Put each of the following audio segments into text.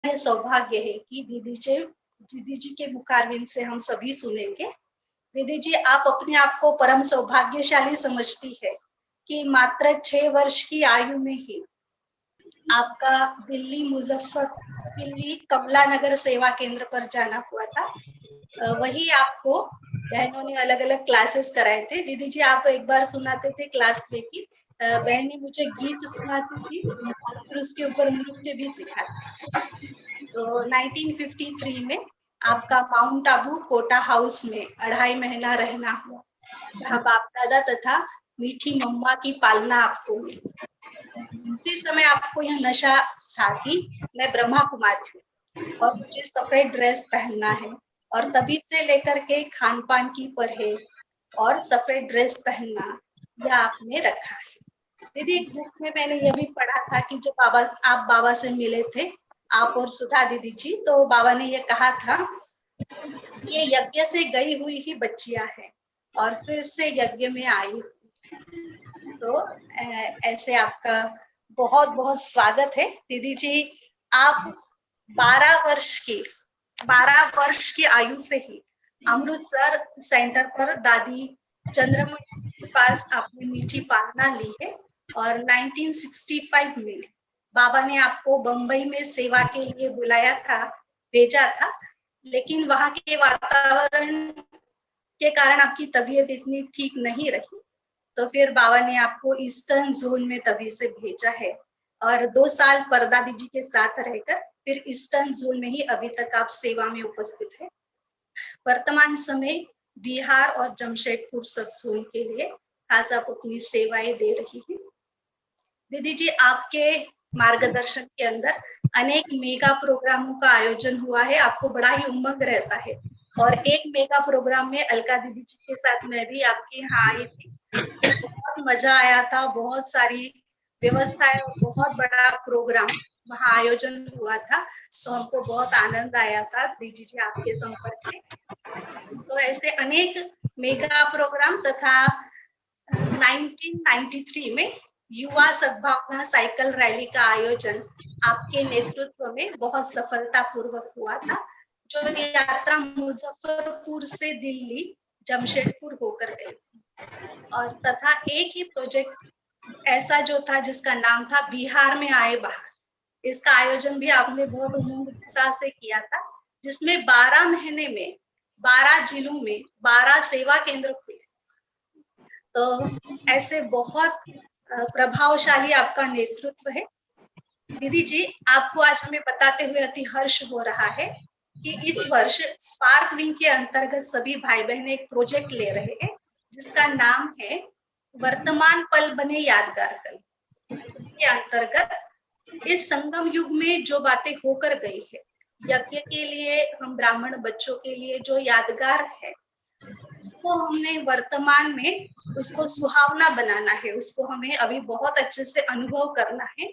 ये सौभाग्य है कि दीदी जी के मुखारविंद से हम सभी सुनेंगे। दीदी जी, आप अपने आप को परम सौभाग्यशाली समझती है कि मात्र 6 वर्ष की आयु में ही आपका दिल्ली कमला नगर सेवा केंद्र पर जाना हुआ था। वही आपको बहनों ने अलग अलग क्लासेस कराए थे। दीदी जी, आप एक बार सुनाते थे क्लास में कि बहन ने मुझे गीत सुनाती थी और फिर उसके ऊपर नृत्य भी सिखाती। तो 1953 में आपका माउंट आबू कोटा हाउस में 2.5 महीना रहना हुआ, जहाँ बाप दादा तथा मीठी मम्मा की पालना आपको मिली। उसी समय आपको यह नशा था कि मैं ब्रह्मा कुमारी हूँ और मुझे सफेद ड्रेस पहनना है, और तभी से लेकर के खान पान की परहेज और सफेद ड्रेस पहनना यह आपने रखा है। दीदी, एक बुक में मैंने यह भी पढ़ा था कि जब आप बाबा से मिले थे, आप और सुधा दीदी जी, तो बाबा ने ये कहा था, ये यज्ञ से गई हुई ही बच्चियां हैं और फिर से यज्ञ में आई। तो ऐसे आपका बहुत बहुत स्वागत है। दीदी जी, आप 12 वर्ष की आयु से ही अमृतसर सेंटर पर दादी चंद्रमणि के पास आपने मीठी पालना ली है, और 1965 में बाबा ने आपको बंबई में सेवा के लिए भेजा था, लेकिन वहां के वातावरण के कारण आपकी तबीयत इतनी ठीक नहीं रही, तो फिर बाबा ने आपको ईस्टर्न जोन में तभी से भेजा है, और 2 साल परदादी जी के साथ रहकर फिर ईस्टर्न जोन में ही अभी तक आप सेवा में उपस्थित है। वर्तमान समय बिहार और जमशेदपुर सब जोन के लिए खास आप अपनी सेवाएं दे रही हैं। दीदी जी, आपके मार्गदर्शन के अंदर अनेक मेगा प्रोग्रामों का आयोजन हुआ है, आपको बड़ा ही उमंग रहता है, और एक मेगा प्रोग्राम में अलका दीदी जी के साथ मैं भी आपके यहाँ आई थी। बहुत मजा आया था, बहुत सारी व्यवस्थाएं और बहुत बड़ा प्रोग्राम वहाँ आयोजन हुआ था, तो हमको बहुत आनंद आया था दीदी जी आपके संपर्क में। तो ऐसे अनेक मेगा प्रोग्राम तथा 1993 में युवा सद्भावना साइकिल रैली का आयोजन आपके नेतृत्व में बहुत सफलतापूर्वक हुआ था, जो यात्रा मुजफ्फरपुर से दिल्ली जमशेदपुर होकर गई, और तथा एक ही प्रोजेक्ट ऐसा जो था जिसका नाम था बिहार में आए बाहर, इसका आयोजन भी आपने बहुत उमंग उत्साह से किया था, जिसमें 12 महीने में 12 जिलों में 12 सेवा केंद्र खुले। तो ऐसे बहुत प्रभावशाली आपका नेतृत्व है। दीदी जी, आपको आज हमें बताते हुए अति हर्ष हो रहा है कि इस वर्ष स्पार्क विंग के अंतर्गत सभी भाई बहन एक प्रोजेक्ट ले रहे हैं, जिसका नाम है वर्तमान पल बने यादगार कल। इसके अंतर्गत इस संगम युग में जो बातें होकर गई है, यज्ञ के लिए, हम ब्राह्मण बच्चों के लिए जो यादगार है, उसको हमने वर्तमान में उसको सुहावना बनाना है, उसको हमें अभी बहुत अच्छे से अनुभव करना है,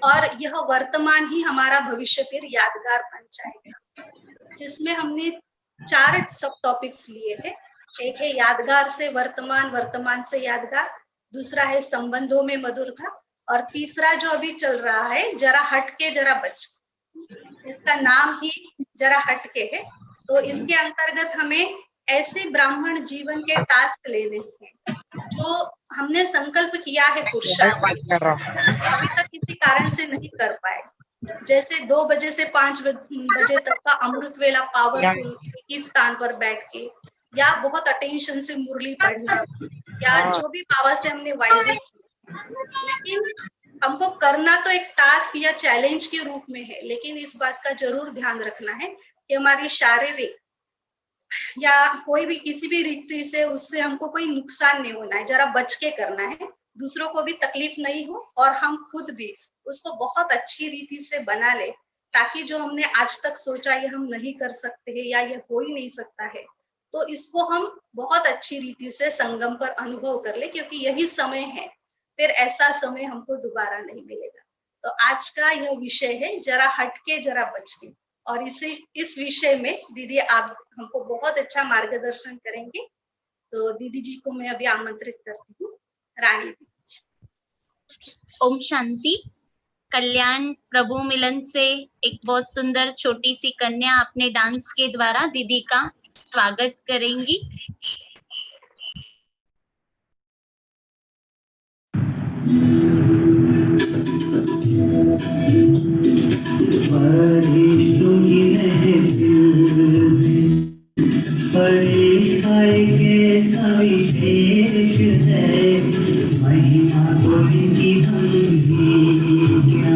और यह वर्तमान ही हमारा भविष्य फिर यादगार बन जाएगा, जिसमें हमने 4 सब टॉपिक्स लिए हैं। एक है यादगार से वर्तमान, वर्तमान से यादगार, दूसरा है संबंधों में मधुरता, और तीसरा जो अभी चल रहा है जरा हटके जरा बच, इसका नाम ही जरा हटके है। तो इसके अंतर्गत हमें ऐसे ब्राह्मण जीवन के टास्क लेने हैं जो हमने संकल्प किया है पुरुषार्थ, अभी तक किसी कारण से नहीं कर पाए, जैसे 2 बजे से 5 बजे तक का अमृत वेला पावरफुल एक ही स्थान पर बैठ के, या बहुत अटेंशन से मुरली पढ़ना, या जो भी बाबा से हमने वायदे किए, लेकिन हमको करना तो एक टास्क या चैलेंज के रूप में है, लेकिन इस बात का जरूर ध्यान रखना है कि हमारी शारीरिक या कोई भी किसी भी रीति से उससे हमको कोई नुकसान नहीं होना है, जरा बच के करना है, दूसरों को भी तकलीफ नहीं हो और हम खुद भी उसको बहुत अच्छी रीति से बना ले, ताकि जो हमने आज तक सोचा ये हम नहीं कर सकते हैं या ये हो ही नहीं सकता है, तो इसको हम बहुत अच्छी रीति से संगम पर अनुभव कर ले, क्योंकि यही समय है, फिर ऐसा समय हमको दोबारा नहीं मिलेगा। तो आज का यह विषय है जरा हटके जरा बच के, और इस विषय में दीदी आप हमको बहुत अच्छा मार्गदर्शन करेंगे। तो दीदी जी को मैं अभी आमंत्रित करती हूँ, रानी दीदी। ओम शांति। कल्याण प्रभु मिलन से एक बहुत सुंदर छोटी सी कन्या अपने डांस के द्वारा दीदी का स्वागत करेंगी। फरिश्तों की महफिल फरिश्ताए कैसा विशेष है, महिमा तो इनकी हम जी क्या,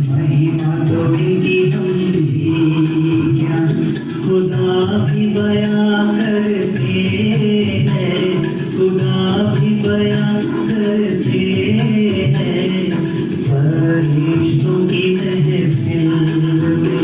महिमा तो इनकी हम जी क्या, खुदा भी बयां करते हैं, खुदा भी बयां करते हैं, फरिश्तों की महफिल में।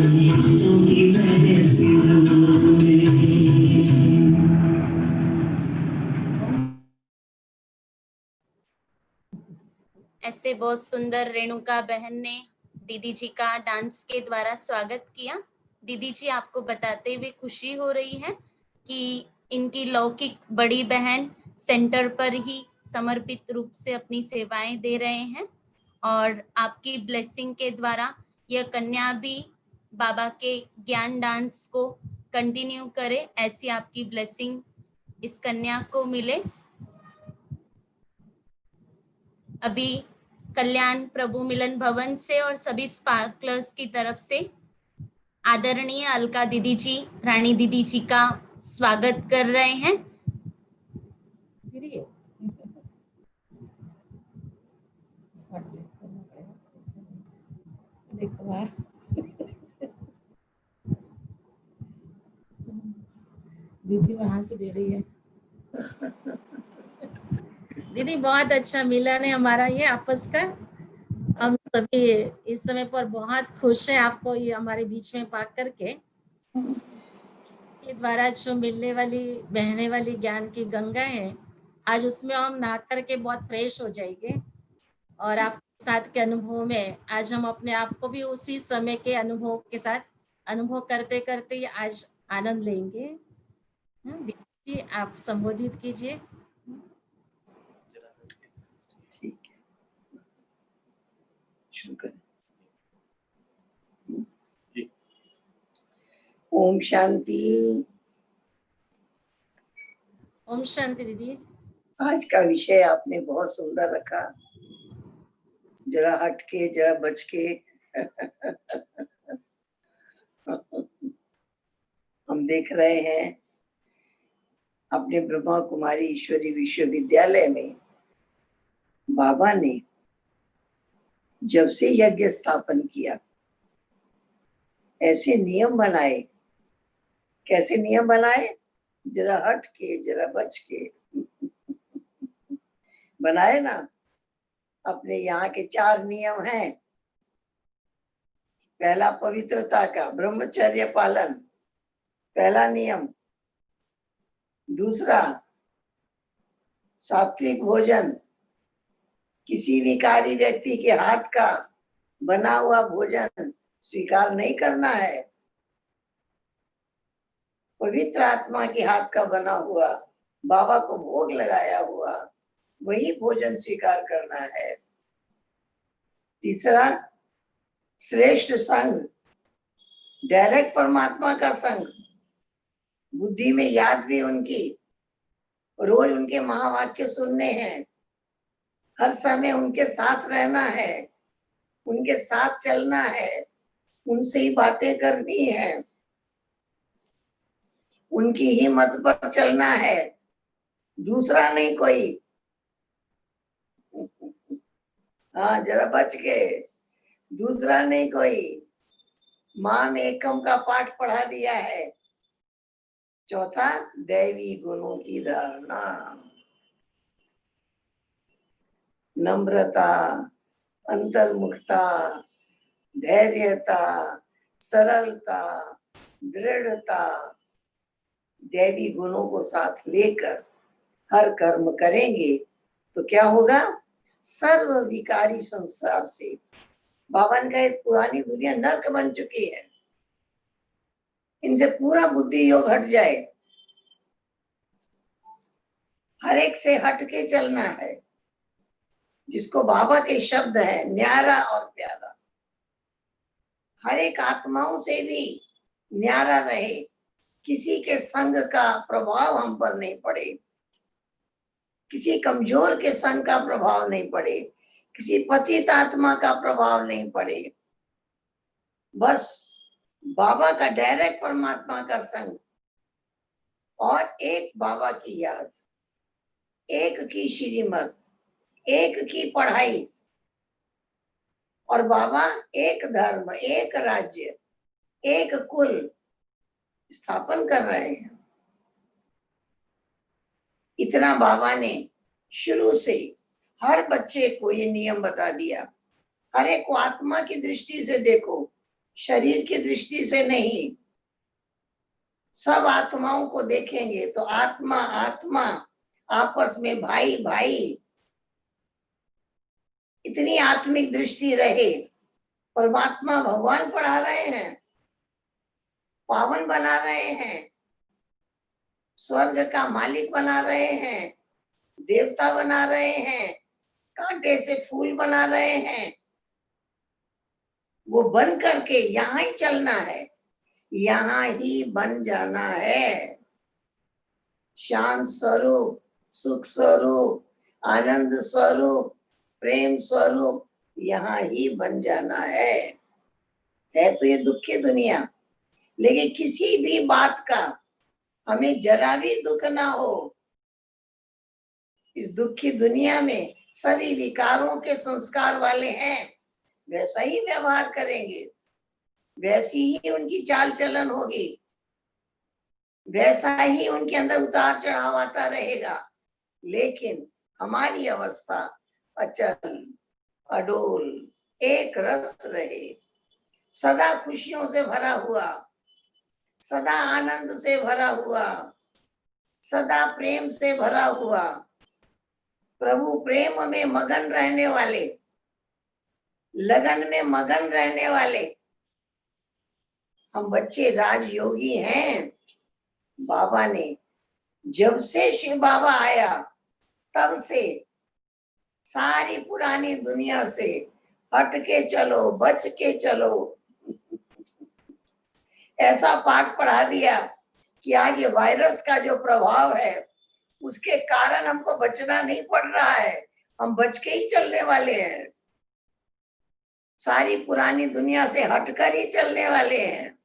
फरिश्तों की महफिल ऐसे बहुत सुंदर रेणुका बहन ने दीदी जी का डांस के द्वारा स्वागत किया। दीदी जी आपको बताते हुए खुशी हो रही है कि इनकी लौकिक बड़ी बहन सेंटर पर ही समर्पित रूप से अपनी सेवाएं दे रहे हैं और आपकी ब्लेसिंग के द्वारा यह कन्या भी बाबा के ज्ञान डांस को कंटिन्यू करे, ऐसी आपकी ब्लेसिंग इस कन्या को मिले। अभी कल्याण प्रभु मिलन भवन से और सभी स्पार्कलर्स की तरफ से आदरणीय अलका दीदी जी, रानी दीदी जी का स्वागत कर रहे हैं। दीदी वहां से दे रही है। दीदी बहुत अच्छा मिलन है हमारा ये आपस का। हम सभी इस समय पर बहुत खुश हैं आपको ये हमारे बीच में पा करके। के द्वारा जो मिलने वाली बहने वाली ज्ञान की गंगा है, आज उसमें हम नहा करके बहुत फ्रेश हो जाएंगे और आपके साथ के अनुभव में आज हम अपने आप को भी उसी समय के अनुभव के साथ अनुभव करते करते आज आनंद लेंगे। दीदी जी आप संबोधित कीजिए। ठीक है, शुरू करें। ओम शांति। ओम शांति दीदी। आज का विषय आपने बहुत सुंदर रखा, जरा हट के जरा बच के। हम देख रहे हैं अपने ब्रह्मा कुमारी ईश्वरी विश्वविद्यालय में बाबा ने जब से यज्ञ स्थापन किया, ऐसे नियम बनाए। कैसे नियम बनाए? जरा हट के जरा बच के बनाए ना। अपने यहाँ के 4 नियम हैं। पहला पवित्रता का, ब्रह्मचर्य पालन, पहला नियम। दूसरा सात्विक भोजन, किसी विकारी व्यक्ति के हाथ का बना हुआ भोजन स्वीकार नहीं करना है। पवित्र आत्मा के हाथ का बना हुआ, बाबा को भोग लगाया हुआ वही भोजन स्वीकार करना है। तीसरा श्रेष्ठ संग, डायरेक्ट परमात्मा का संग, बुद्धि में याद भी उनकी, रोज उनके महावाक्य सुनने हैं, हर समय उनके साथ रहना है, उनके साथ चलना है, उनसे ही बातें करनी है, उनकी ही मत पर चलना है, दूसरा नहीं कोई। हाँ जरा बच के, दूसरा नहीं कोई। माम एकम का पाठ पढ़ा दिया है। चौथा दैवी गुणों की धारणा, नम्रता, अंतर्मुखता, धैर्यता, सरलता, दृढ़ता, दैवी गुणों को साथ लेकर हर कर्म करेंगे तो क्या होगा? सर्व विकारी संसार से, बाबा ने कहा पुरानी दुनिया नर्क बन चुकी है, इनसे पूरा बुद्धि योग हट जाए। हर एक से हट के चलना है, जिसको बाबा के शब्द है न्यारा और प्यारा। हर एक आत्माओं से भी न्यारा रहे, किसी के संग का प्रभाव हम पर नहीं पड़े, किसी कमजोर के संग का प्रभाव नहीं पड़े, किसी पतित आत्मा का प्रभाव नहीं पड़े। बस बाबा का डायरेक्ट परमात्मा का संग और एक बाबा की याद, एक की श्रीमत, एक की पढ़ाई, और बाबा एक धर्म, एक राज्य, एक कुल स्थापन कर रहे हैं। इतना बाबा ने शुरू से हर बच्चे को ये नियम बता दिया। हर एक को आत्मा की दृष्टि से देखो, शरीर की दृष्टि से नहीं। सब आत्माओं को देखेंगे तो आत्मा आत्मा आपस में भाई भाई, इतनी आत्मिक दृष्टि रहे, परमात्मा भगवान पढ़ा रहे हैं, पावन बना रहे हैं, स्वर्ग का मालिक बना रहे हैं, देवता बना रहे हैं, कांटे से फूल बना रहे हैं। वो बन करके यहाँ ही चलना है, यहाँ ही बन जाना है। शांत स्वरूप, सुख स्वरूप, आनंद स्वरूप, प्रेम स्वरूप यहाँ ही बन जाना है तो ये दुखी दुनिया। लेकिन किसी भी बात का हमें जरा भी दुख ना हो। इस दुखी दुनिया में सभी विकारों के संस्कार वाले हैं, वैसा ही व्यवहार करेंगे, वैसी ही उनकी चाल चलन होगी, वैसा ही उनके अंदर उतार चढ़ाव आता रहेगा। लेकिन हमारी अवस्था अचल, अडोल, एक रस रहे, सदा खुशियों से भरा हुआ, सदा आनंद से भरा हुआ, सदा प्रेम से भरा हुआ, प्रभु प्रेम में मगन रहने वाले, लगन में मगन रहने वाले हम बच्चे राजयोगी हैं। बाबा ने जब से शिव बाबा आया तब से सारी पुरानी दुनिया से हट के चलो, बच के चलो, ऐसा पाठ पढ़ा दिया कि आज ये वायरस का जो प्रभाव है उसके कारण हमको बचना नहीं पड़ रहा है, हम बच के ही चलने वाले हैं, सारी पुरानी दुनिया से हटकर ही चलने वाले हैं।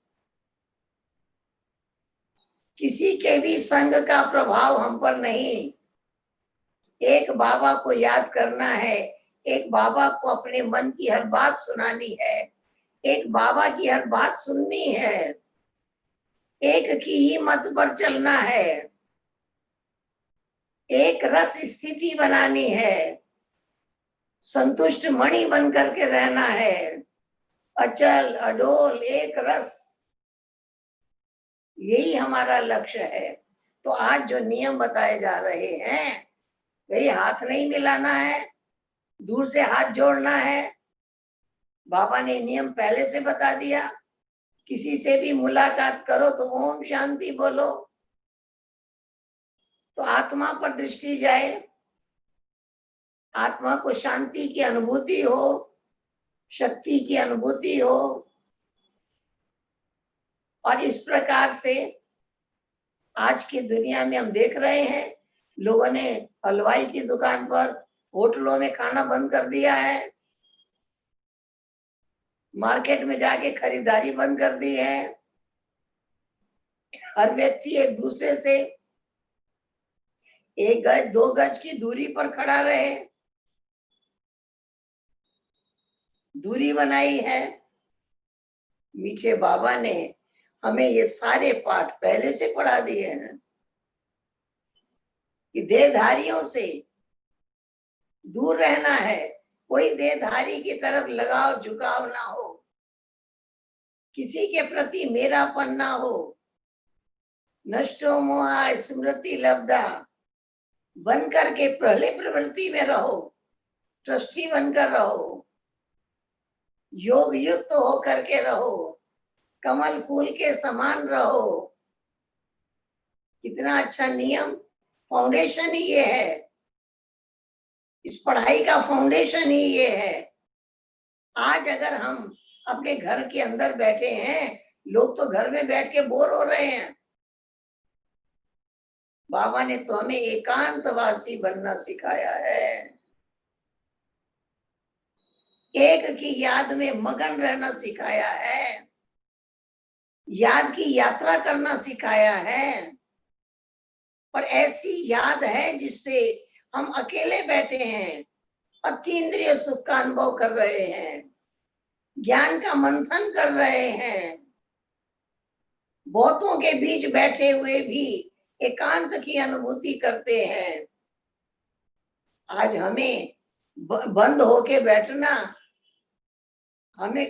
किसी के भी संग का प्रभाव हम पर नहीं। एक बाबा को याद करना है, एक बाबा को अपने मन की हर बात सुनानी है, एक बाबा की हर बात सुननी है, एक की ही मत पर चलना है, एक रस स्थिति बनानी है, संतुष्ट मणि बन करके रहना है, अचल अडोल एक रस, यही हमारा लक्ष्य है। तो आज जो नियम बताए जा रहे हैं, वही हाथ नहीं मिलाना है, दूर से हाथ जोड़ना है। बाबा ने नियम पहले से बता दिया, किसी से भी मुलाकात करो तो ओम शांति बोलो, तो आत्मा पर दृष्टि जाए, आत्मा को शांति की अनुभूति हो, शक्ति की अनुभूति हो। और इस प्रकार से आज की दुनिया में हम देख रहे हैं, लोगों ने हलवाई की दुकान पर, होटलों में खाना बंद कर दिया है, मार्केट में जाके खरीदारी बंद कर दी है। हर व्यक्ति एक दूसरे से 1 गज 2 गज की दूरी पर खड़ा रहे, दूरी बनाई है। मीठे बाबा ने हमें ये सारे पाठ पहले से पढ़ा दिए हैं कि देहधारियों से दूर रहना है, कोई देहधारी की तरफ लगाव झुकाव ना हो, किसी के प्रति मेरापन ना हो। नष्टो मोहा स्मृति लब्धा, बन करके पहले प्रवृत्ति में रहो, ट्रस्टी बनकर रहो, योग युक्त होकर के रहो, कमल फूल के समान रहो। कितना अच्छा नियम, फाउंडेशन ही ये है, इस पढ़ाई का फाउंडेशन ही ये है। आज अगर हम अपने घर के अंदर बैठे हैं, लोग तो घर में बैठ के बोर हो रहे हैं। बाबा ने तो हमें एकांतवासी बनना सिखाया है, एक की याद में मगन रहना सिखाया है, याद की यात्रा करना सिखाया है। और ऐसी याद है जिससे हम अकेले बैठे हैं, अतीन्द्रिय सुख का अनुभव कर रहे हैं, ज्ञान का मंथन कर रहे हैं, बहुतों के बीच बैठे हुए भी एकांत की अनुभूति करते हैं। आज हमें बंद होके बैठना हमें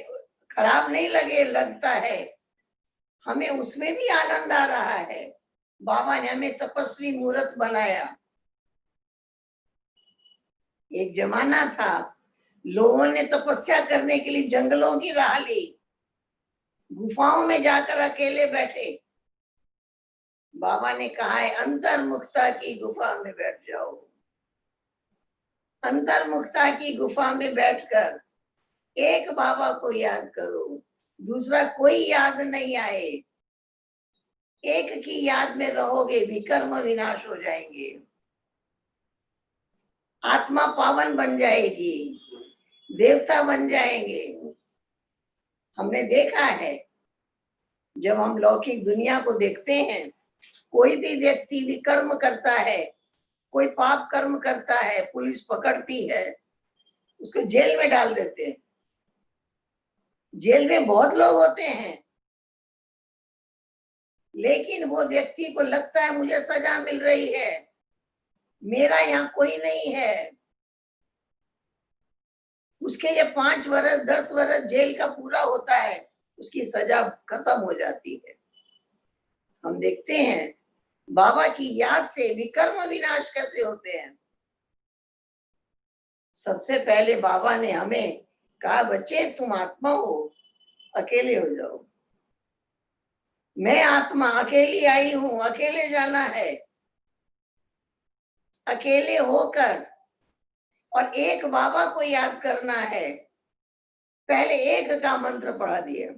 खराब नहीं लगता है, हमें उसमें भी आनंद आ रहा है। बाबा ने हमें तपस्वी मूर्त बनाया। एक जमाना था लोगों ने तपस्या करने के लिए जंगलों की राह ली, गुफाओं में जाकर अकेले बैठे। बाबा ने कहा है अंतर्मुखता की गुफा में बैठ जाओ। अंतर्मुखता की गुफा में बैठकर एक बाबा को याद करो, दूसरा कोई याद नहीं आए। एक की याद में रहोगे, विकर्म विनाश हो जाएंगे, आत्मा पावन बन जाएगी, देवता बन जाएंगे। हमने देखा है जब हम लौकिक दुनिया को देखते हैं, कोई भी व्यक्ति विकर्म करता है, कोई पाप कर्म करता है, पुलिस पकड़ती है, उसको जेल में डाल देते हैं। जेल में बहुत लोग होते हैं, लेकिन वो व्यक्ति को लगता है मुझे सजा मिल रही है, मेरा यहाँ कोई नहीं है। उसके जब 5 वर्ष 10 वर्ष जेल का पूरा होता है, उसकी सजा खत्म हो जाती है। हम देखते हैं बाबा की याद से विकर्म विनाश कैसे होते हैं। सबसे पहले बाबा ने हमें कहा, बच्चे तुम आत्मा हो, अकेले हो जाओ। मैं आत्मा अकेली आई हूं, अकेले जाना है। अकेले होकर और एक बाबा को याद करना है। पहले एक का मंत्र पढ़ा दिया,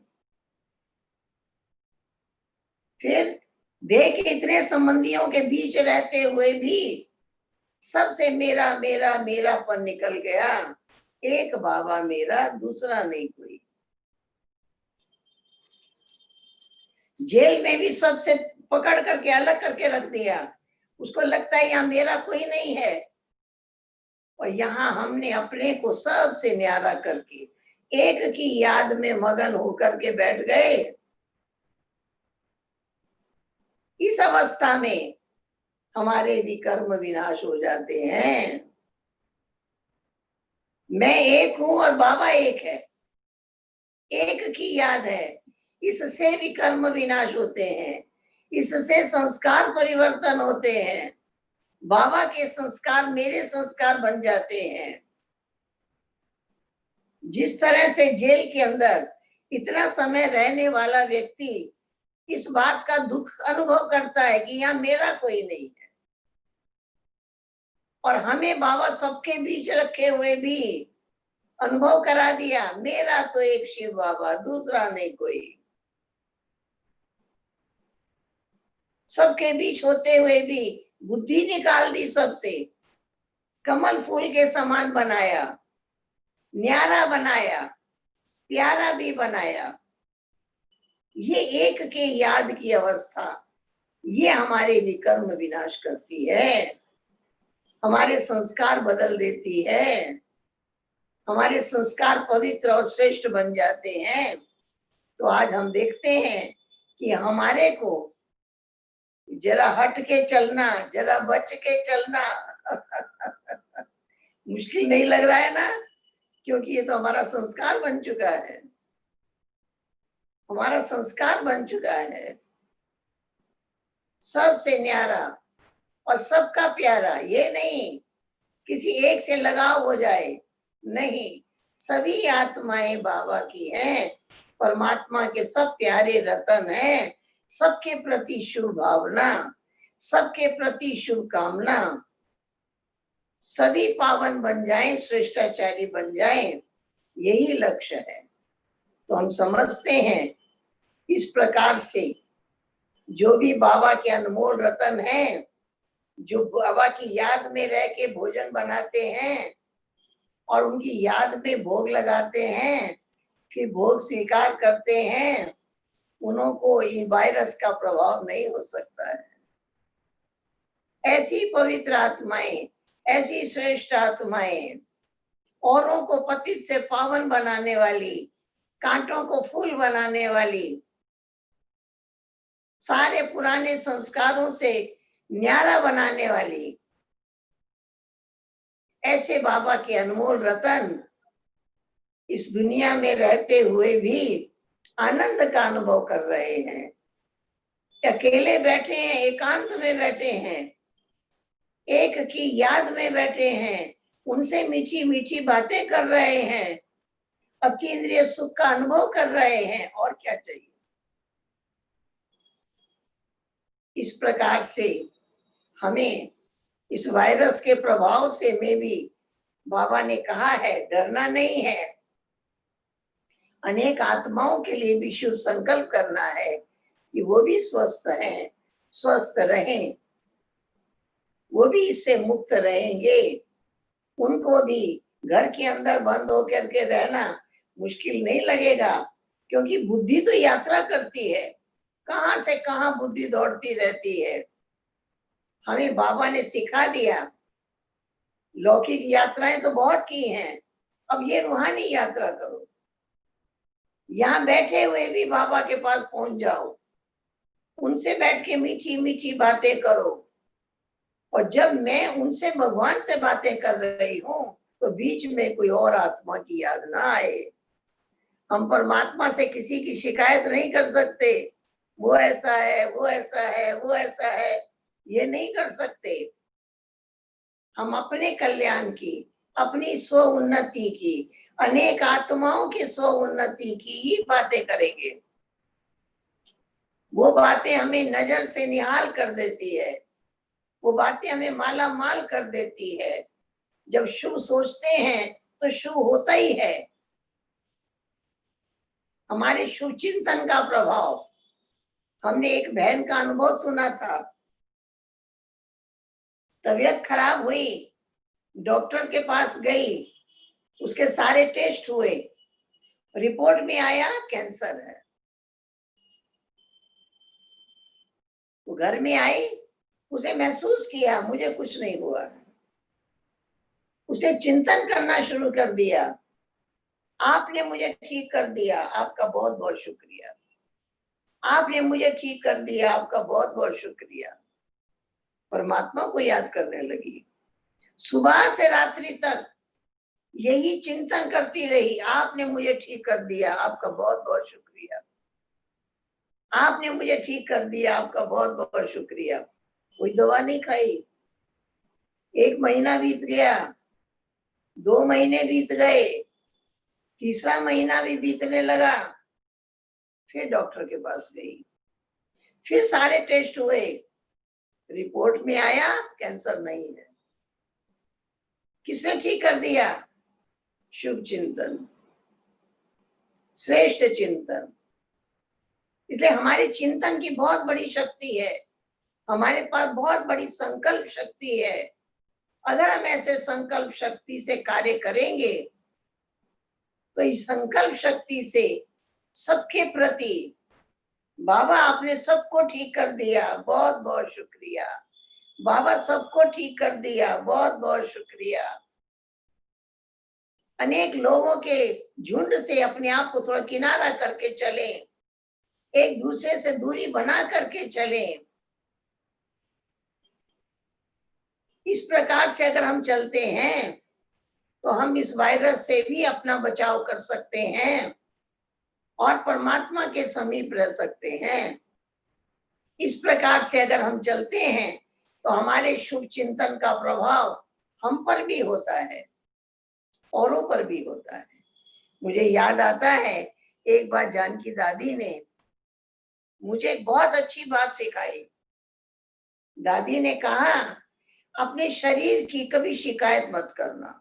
फिर देख इतने संबंधियों के बीच रहते हुए भी सबसे मेरा मेरा मेरापन निकल गया। एक बाबा मेरा, दूसरा नहीं कोई। जेल में भी सबसे पकड़ करके अलग करके रख दिया, उसको लगता है यहाँ मेरा कोई नहीं है। और यहाँ हमने अपने को सबसे न्यारा करके एक की याद में मगन होकर के बैठ गए। इस अवस्था में हमारे विकर्म विनाश हो जाते हैं। मैं एक हूं और बाबा एक है, एक की याद है, इससे विकर्म विनाश होते हैं, इससे संस्कार परिवर्तन होते हैं। बाबा के संस्कार मेरे संस्कार बन जाते हैं। जिस तरह से जेल के अंदर इतना समय रहने वाला व्यक्ति इस बात का दुख अनुभव करता है कि यहाँ मेरा कोई नहीं है, और हमें बाबा सबके बीच रखे हुए भी अनुभव करा दिया, मेरा तो एक शिव बाबा, दूसरा नहीं कोई। सबके बीच होते हुए भी बुद्धि निकाल दी सबसे, कमल फूल के समान बनाया, न्यारा बनाया, प्यारा भी बनाया। ये एक के याद की अवस्था, ये हमारे विकर्म विनाश करती है, हमारे संस्कार बदल देती है, हमारे संस्कार पवित्र और श्रेष्ठ बन जाते हैं। तो आज हम देखते हैं कि हमारे को जरा हट के चलना, जरा बच के चलना मुश्किल नहीं लग रहा है ना, क्योंकि ये तो हमारा संस्कार बन चुका है, हमारा संस्कार बन चुका है। सबसे न्यारा और सबका प्यारा, ये नहीं किसी एक से लगाव हो जाए, नहीं, सभी आत्माएं बाबा की हैं, परमात्मा के सब प्यारे रतन हैं। सबके प्रति शुभ भावना, सबके प्रति शुभकामना, सभी पावन बन जाएं, श्रेष्ठाचारी बन जाएं, यही लक्ष्य है। तो हम समझते हैं इस प्रकार से जो भी बाबा के अनमोल रतन हैं, जो बाबा की याद में रह के भोजन बनाते हैं और उनकी याद में भोग लगाते हैं, फिर भोग स्वीकार करते हैं, उन्हों को इस वायरस का प्रभाव नहीं हो सकता है। ऐसी पवित्र आत्माएं, ऐसी श्रेष्ठ आत्माएं, औरों को पतित से पावन बनाने वाली, कांटों को फूल बनाने वाली, सारे पुराने संस्कारों से न्यारा बनाने वाली, ऐसे बाबा के अनमोल रतन इस दुनिया में रहते हुए भी आनंद का अनुभव कर रहे हैं। अकेले बैठे हैं, एकांत में बैठे हैं, एक की याद में बैठे हैं, उनसे मीठी मीठी बातें कर रहे हैं, अतीन्द्रिय सुख का अनुभव कर रहे हैं, और क्या चाहिए। इस प्रकार से हमें इस वायरस के प्रभाव से में भी बाबा ने कहा है डरना नहीं है। अनेक आत्माओं के लिए भी शुभ संकल्प करना है कि वो भी स्वस्थ हैं, स्वस्थ रहें, वो भी इससे मुक्त रहेंगे। उनको भी घर के अंदर बंद होकर के रहना मुश्किल नहीं लगेगा, क्योंकि बुद्धि तो यात्रा करती है, कहां से कहां बुद्धि दौड़ती रहती है। हमें बाबा ने सिखा दिया, लौकिक यात्राएं तो बहुत की हैं, अब ये रूहानी यात्रा करो। यहाँ बैठे हुए भी बाबा के पास पहुंच जाओ, उनसे बैठ के मीठी मीठी बातें करो। और जब मैं उनसे भगवान से बातें कर रही हूँ तो बीच में कोई और आत्मा की याद ना आए। हम परमात्मा से किसी की शिकायत नहीं कर सकते, वो ऐसा है, वो ऐसा है, वो ऐसा है, ये नहीं कर सकते। हम अपने कल्याण की, अपनी स्व उन्नति की, अनेक आत्माओं की स्व उन्नति की ही बातें करेंगे। वो बातें हमें नजर से निहाल कर देती है, वो बातें हमें माला माल कर देती है। जब शुभ सोचते हैं तो शुभ होता ही है। हमारे शुभ चिंतन का प्रभाव। हमने एक बहन का अनुभव सुना था, तबीयत खराब हुई, डॉक्टर के पास गई, उसके सारे टेस्ट हुए, रिपोर्ट में आया कैंसर है। वो घर में आई, उसने महसूस किया मुझे कुछ नहीं हुआ। उसे चिंतन करना शुरू कर दिया, आपने मुझे ठीक कर दिया, आपका बहुत बहुत शुक्रिया। आपने मुझे ठीक कर दिया, आपका बहुत बहुत शुक्रिया। परमात्मा को याद करने लगी। सुबह से रात्रि तक यही चिंतन करती रही, आपने मुझे ठीक कर दिया, आपका बहुत बहुत शुक्रिया। आपने मुझे ठीक कर दिया, आपका बहुत बहुत शुक्रिया। कोई दवा नहीं खाई। 1 महीना बीत गया, 2 महीने बीत गए, तीसरा महीना भी बीतने लगा। फिर डॉक्टर के पास गई, फिर सारे टेस्ट हुए, रिपोर्ट में आया कैंसर नहीं है। किसने ठीक कर दिया? शुभ चिंतन, श्रेष्ठ चिंतन। इसलिए हमारे चिंतन की बहुत बड़ी शक्ति है, हमारे पास बहुत बड़ी संकल्प शक्ति है। अगर हम ऐसे संकल्प शक्ति से कार्य करेंगे तो इस संकल्प शक्ति से सबके प्रति बाबा आपने सबको ठीक कर दिया, बहुत बहुत शुक्रिया। बाबा सबको ठीक कर दिया, बहुत बहुत शुक्रिया। अनेक लोगों के झुंड से अपने आप को थोड़ा किनारा करके चले, एक दूसरे से दूरी बना करके चले। इस प्रकार से अगर हम चलते हैं तो हम इस वायरस से भी अपना बचाव कर सकते हैं और परमात्मा के समीप रह सकते हैं। इस प्रकार से अगर हम चलते हैं तो हमारे शुभ चिंतन का प्रभाव हम पर भी होता है, औरों पर भी होता है। मुझे याद आता है एक बार जानकी दादी ने मुझे एक बहुत अच्छी बात सिखाई। दादी ने कहा अपने शरीर की कभी शिकायत मत करना।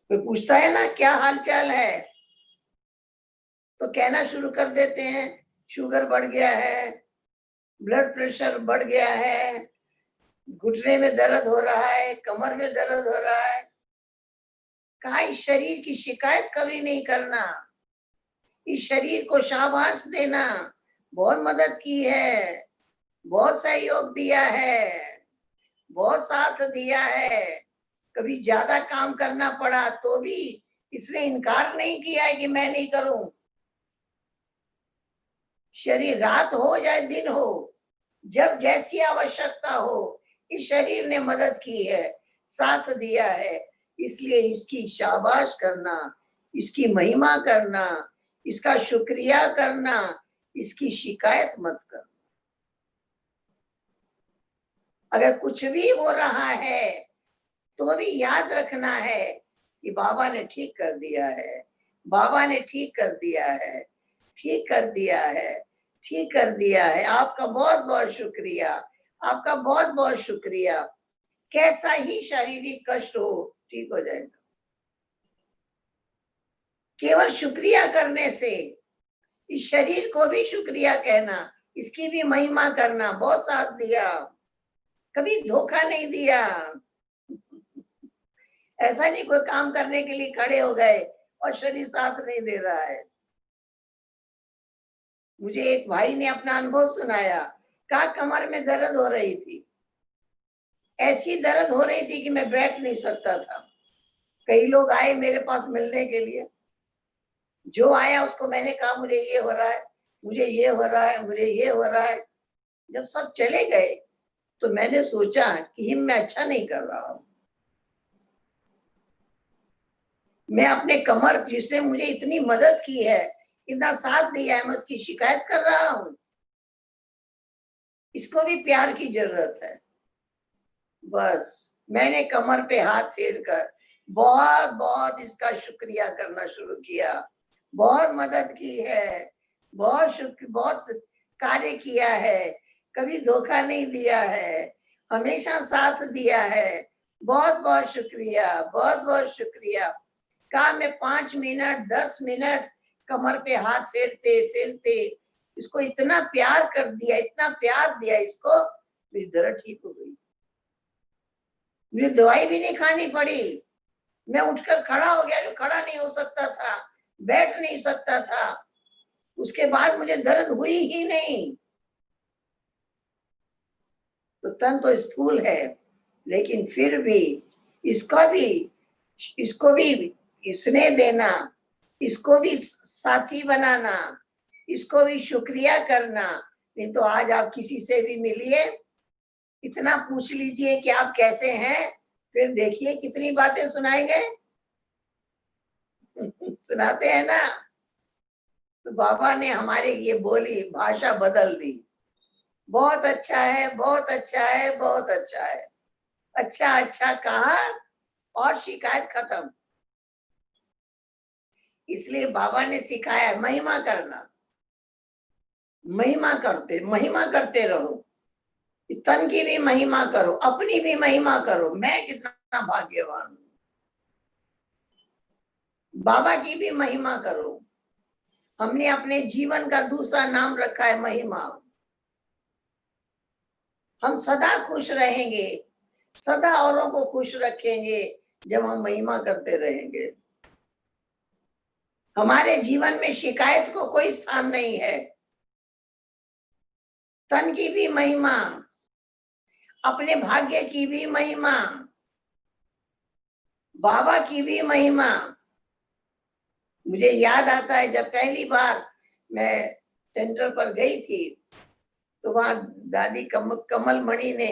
कोई पूछता है ना क्या हाल चाल है, तो कहना शुरू कर देते हैं शुगर बढ़ गया है, ब्लड प्रेशर बढ़ गया है, घुटने में दर्द हो रहा है, कमर में दर्द हो रहा है। कहा इस शरीर की शिकायत कभी नहीं करना, इस शरीर को शाबाश देना, बहुत मदद की है, बहुत सहयोग दिया है, बहुत साथ दिया है। कभी ज्यादा काम करना पड़ा तो भी इसने इनकार नहीं किया है कि मैं नहीं करूं। शरीर रात हो जाए दिन हो, जब जैसी आवश्यकता हो, इस शरीर ने मदद की है, साथ दिया है। इसलिए इसकी शाबाश करना, इसकी महिमा करना, इसका शुक्रिया करना, इसकी शिकायत मत करना। अगर कुछ भी हो रहा है तो भी याद रखना है कि बाबा ने ठीक कर दिया है, बाबा ने ठीक कर दिया है, ठीक कर दिया है, ठीक कर दिया है। आपका बहुत बहुत शुक्रिया, आपका बहुत बहुत शुक्रिया। कैसा ही शारीरिक कष्ट हो ठीक हो जाएगा। केवल शुक्रिया करने से, इस शरीर को भी शुक्रिया कहना, इसकी भी महिमा करना, बहुत साथ दिया, कभी धोखा नहीं दिया। ऐसा नहीं कोई काम करने के लिए खड़े हो गए और शरीर साथ नहीं दे रहा है। मुझे एक भाई ने अपना अनुभव सुनाया, कहा कमर में दर्द हो रही थी, ऐसी दर्द हो रही थी कि मैं बैठ नहीं सकता था। कई लोग आए मेरे पास मिलने के लिए, जो आया उसको मैंने कहा मुझे ये हो रहा है, मुझे ये हो रहा है, मुझे ये हो रहा है। जब सब चले गए तो मैंने सोचा कि मैं अच्छा नहीं कर रहा हूं। मैं अपने कमर, जिसने मुझे इतनी मदद की है, इतना साथ दिया है, मैं उसकी शिकायत कर रहा हूं। इसको भी प्यार की जरूरत है। बस मैंने कमर पे हाथ फेर कर बहुत बहुत इसका शुक्रिया करना शुरू किया। बहुत मदद की है, बहुत कार्य किया है, कभी धोखा नहीं दिया है, हमेशा साथ दिया है। बहुत बहुत शुक्रिया, बहुत बहुत शुक्रिया। कहा मैं 5 मिनट 10 मिनट कमर पे हाथ फेरते फेरते इसको इतना प्यार कर दिया, इतना प्यार दिया इसको, मेरी दर्द ठीक हो गई। मुझे दवाई भी नहीं खानी पड़ी। मैं उठकर खड़ा हो गया, जो खड़ा नहीं हो सकता था, बैठ नहीं सकता था। उसके बाद मुझे दर्द हुई ही नहीं। तो तन तो स्थूल है, लेकिन फिर भी इसको भी स्नेह देना, इसको भी साथी बनाना, इसको भी शुक्रिया करना। नहीं तो आज आप किसी से भी मिलिए, इतना पूछ लीजिए कि आप कैसे हैं, फिर देखिए कितनी बातें सुनाएंगे। सुनाते हैं ना। तो बाबा ने हमारे ये बोली भाषा बदल दी। बहुत अच्छा है, बहुत अच्छा है, बहुत अच्छा है। अच्छा अच्छा कहा और शिकायत खत्म। इसलिए बाबा ने सिखाया महिमा करना, महिमा करते रहो। तन की भी महिमा करो, अपनी भी महिमा करो। मैं कितना भाग्यवान हूं। बाबा की भी महिमा करो। हमने अपने जीवन का दूसरा नाम रखा है महिमा। हम सदा खुश रहेंगे, सदा औरों को खुश रखेंगे जब हम महिमा करते रहेंगे। हमारे जीवन में शिकायत को कोई स्थान नहीं है। तन की भी महिमा, अपने भाग्य की भी महिमा, बाबा की भी महिमा। मुझे याद आता है जब पहली बार मैं सेंटर पर गई थी तो वहां दादी कमल मणि ने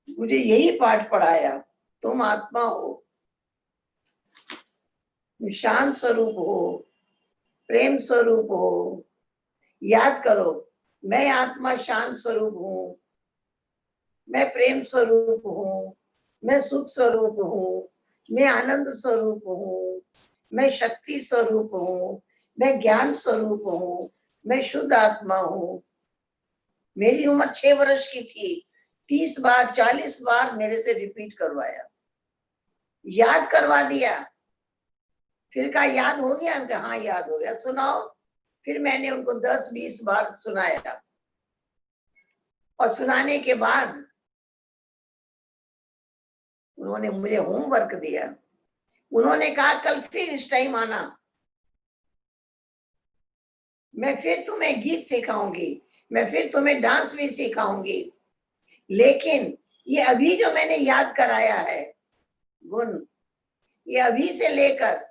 मुझे यही पाठ पढ़ाया, तुम आत्मा हो, शांत स्वरूप हो, प्रेम स्वरूप हो। याद करो, मैं आत्मा शांत स्वरूप हूं, मैं प्रेम स्वरूप हूं, मैं सुख स्वरूप हूं, मैं आनंद स्वरूप हूं, मैं शक्ति स्वरूप हूं, मैं ज्ञान स्वरूप हूं, मैं शुद्ध आत्मा हूं। मेरी उम्र 6 वर्ष की थी। 30 बार 40 बार मेरे से रिपीट करवाया, याद करवा दिया। फिर कहा याद हो गया? उनका हाँ याद हो गया। सुनाओ। फिर मैंने उनको 10-20 बार सुनाया और सुनाने के बाद उन्होंने मुझे होमवर्क दिया। उन्होंने कहा कल फिर इस टाइम आना, मैं फिर तुम्हें गीत सिखाऊंगी, मैं फिर तुम्हें डांस भी सिखाऊंगी, लेकिन ये अभी जो मैंने याद कराया है गुण, ये अभी से लेकर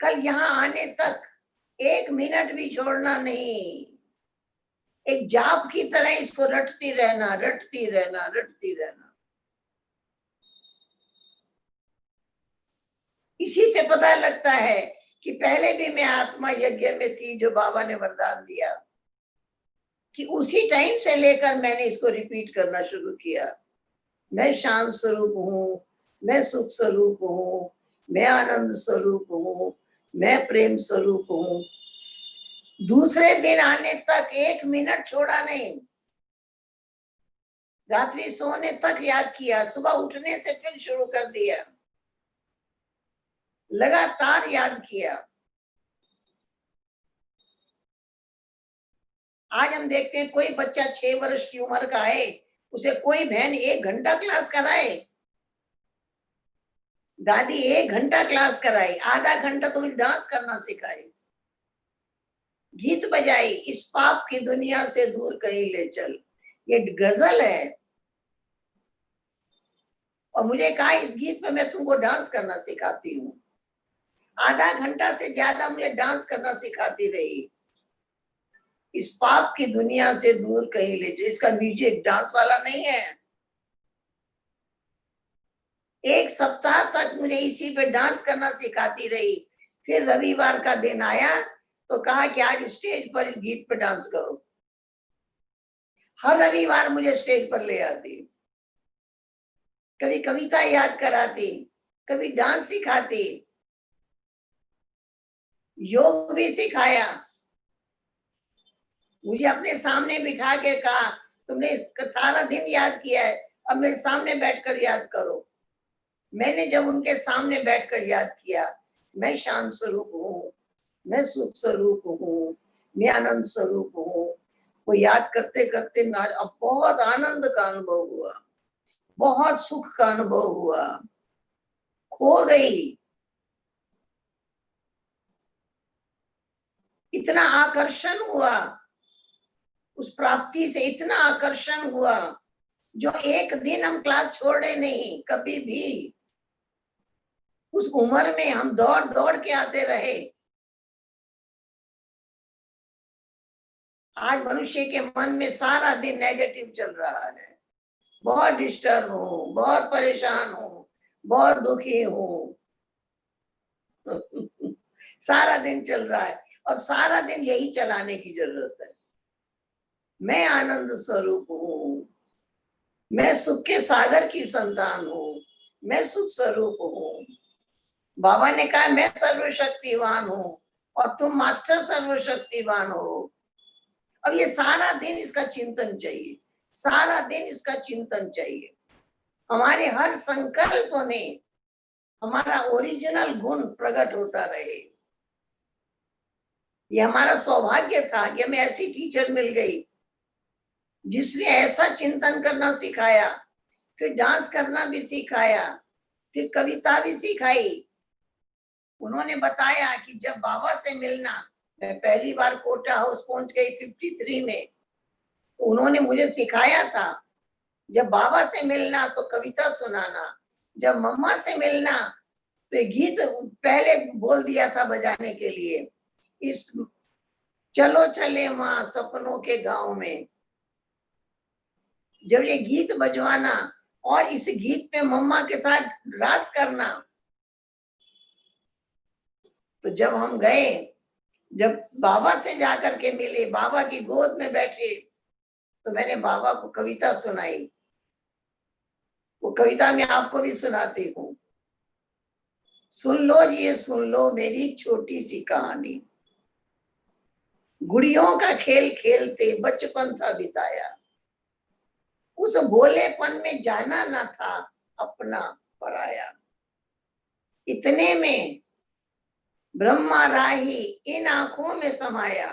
कल यहाँ आने तक 1 मिनट भी छोड़ना नहीं। एक जाप की तरह इसको रटती रहना, रटती रहना, रटती रहना। इसी से पता लगता है कि पहले भी मैं आत्मा यज्ञ में थी, जो बाबा ने वरदान दिया, कि उसी टाइम से लेकर मैंने इसको रिपीट करना शुरू किया। मैं शांत स्वरूप हूँ, मैं सुख स्वरूप हूँ, मैं आनंद स्वरूप हूँ, मैं प्रेम स्वरूप हूँ। दूसरे दिन आने तक 1 मिनट छोड़ा नहीं, रात्रि सोने तक याद किया, सुबह उठने से फिर शुरू कर दिया, लगातार याद किया। आज हम देखते हैं कोई बच्चा 6 वर्ष की उम्र का है, उसे कोई बहन 1 घंटा क्लास कराए, दादी 1 घंटा क्लास कराई, आधा घंटा तो डांस करना सिखाई, गीत बजाई, इस पाप की दुनिया से दूर कहीं ले चल। ये गजल है। और मुझे कहा इस गीत पे मैं तुमको डांस करना सिखाती हूँ। आधा घंटा से ज्यादा मुझे डांस करना सिखाती रही। इस पाप की दुनिया से दूर कहीं ले चल, इसका म्यूजिक डांस वाला नहीं है। 1 सप्ताह तक मुझे इसी पे डांस करना सिखाती रही। फिर रविवार का दिन आया तो कहा कि आज स्टेज पर इस गीत पे डांस करो। हर रविवार मुझे स्टेज पर ले आती, कभी कविता याद कराती, कभी डांस सिखाती, योग भी सिखाया। मुझे अपने सामने बिठा के कहा तुमने सारा दिन याद किया है, अब मेरे सामने बैठकर याद करो। मैंने जब उनके सामने बैठकर याद किया, मैं शांत स्वरूप हूँ, मैं सुख स्वरूप हूँ, मैं आनंद स्वरूप हूँ, वो याद करते करते अब बहुत आनंद का अनुभव हुआ, बहुत सुख का अनुभव हुआ, खो गई। इतना आकर्षण हुआ उस प्राप्ति से, इतना आकर्षण हुआ जो एक दिन हम क्लास छोड़े नहीं कभी भी। उस उम्र में हम दौड़ दौड़ के आते रहे। आज मनुष्य के मन में सारा दिन नेगेटिव चल रहा है, बहुत डिस्टर्ब हूँ, बहुत परेशान हूँ, बहुत दुखी हूँ। सारा दिन चल रहा है और सारा दिन यही चलाने की जरूरत है। मैं आनंद स्वरूप हूँ, मैं सुख के सागर की संतान हूँ, मैं सुख स्वरूप हूँ। बाबा ने कहा मैं सर्वशक्तिवान हूँ और तुम मास्टर सर्वशक्तिवान हो। अब ये सारा दिन इसका चिंतन चाहिए, सारा दिन इसका चिंतन चाहिए। हमारे हर संकल्प में हमारा ओरिजिनल गुण प्रकट होता रहे। ये हमारा सौभाग्य था कि हमें ऐसी टीचर मिल गई जिसने ऐसा चिंतन करना सिखाया, फिर डांस करना भी सिखाया, फिर कविता भी सिखाई। उन्होंने बताया कि जब बाबा से मिलना, मैं पहली बार कोटा हाउस पहुंच गई 53 में, तो उन्होंने मुझे सिखाया था जब बाबा से मिलना तो कविता सुनाना, जब मम्मा से मिलना तो गीत पहले बोल दिया था बजाने के लिए, इस चलो चले माँ सपनों के गांव में। जब ये गीत बजवाना और इस गीत पे मम्मा के साथ रास करना, तो जब हम गए, जब बाबा से जाकर के मिले, बाबा की गोद में बैठे, तो मैंने बाबा को कविता सुनाई। वो कविता मैं आपको भी सुनाती हूँ। सुन लो ये सुन लो मेरी छोटी सी कहानी। गुड़ियों का खेल खेलते बचपन था बिताया, उस भोलेपन में जाना ना था अपना पराया। इतने में ब्रह्मा राही इन आंखों में समाया,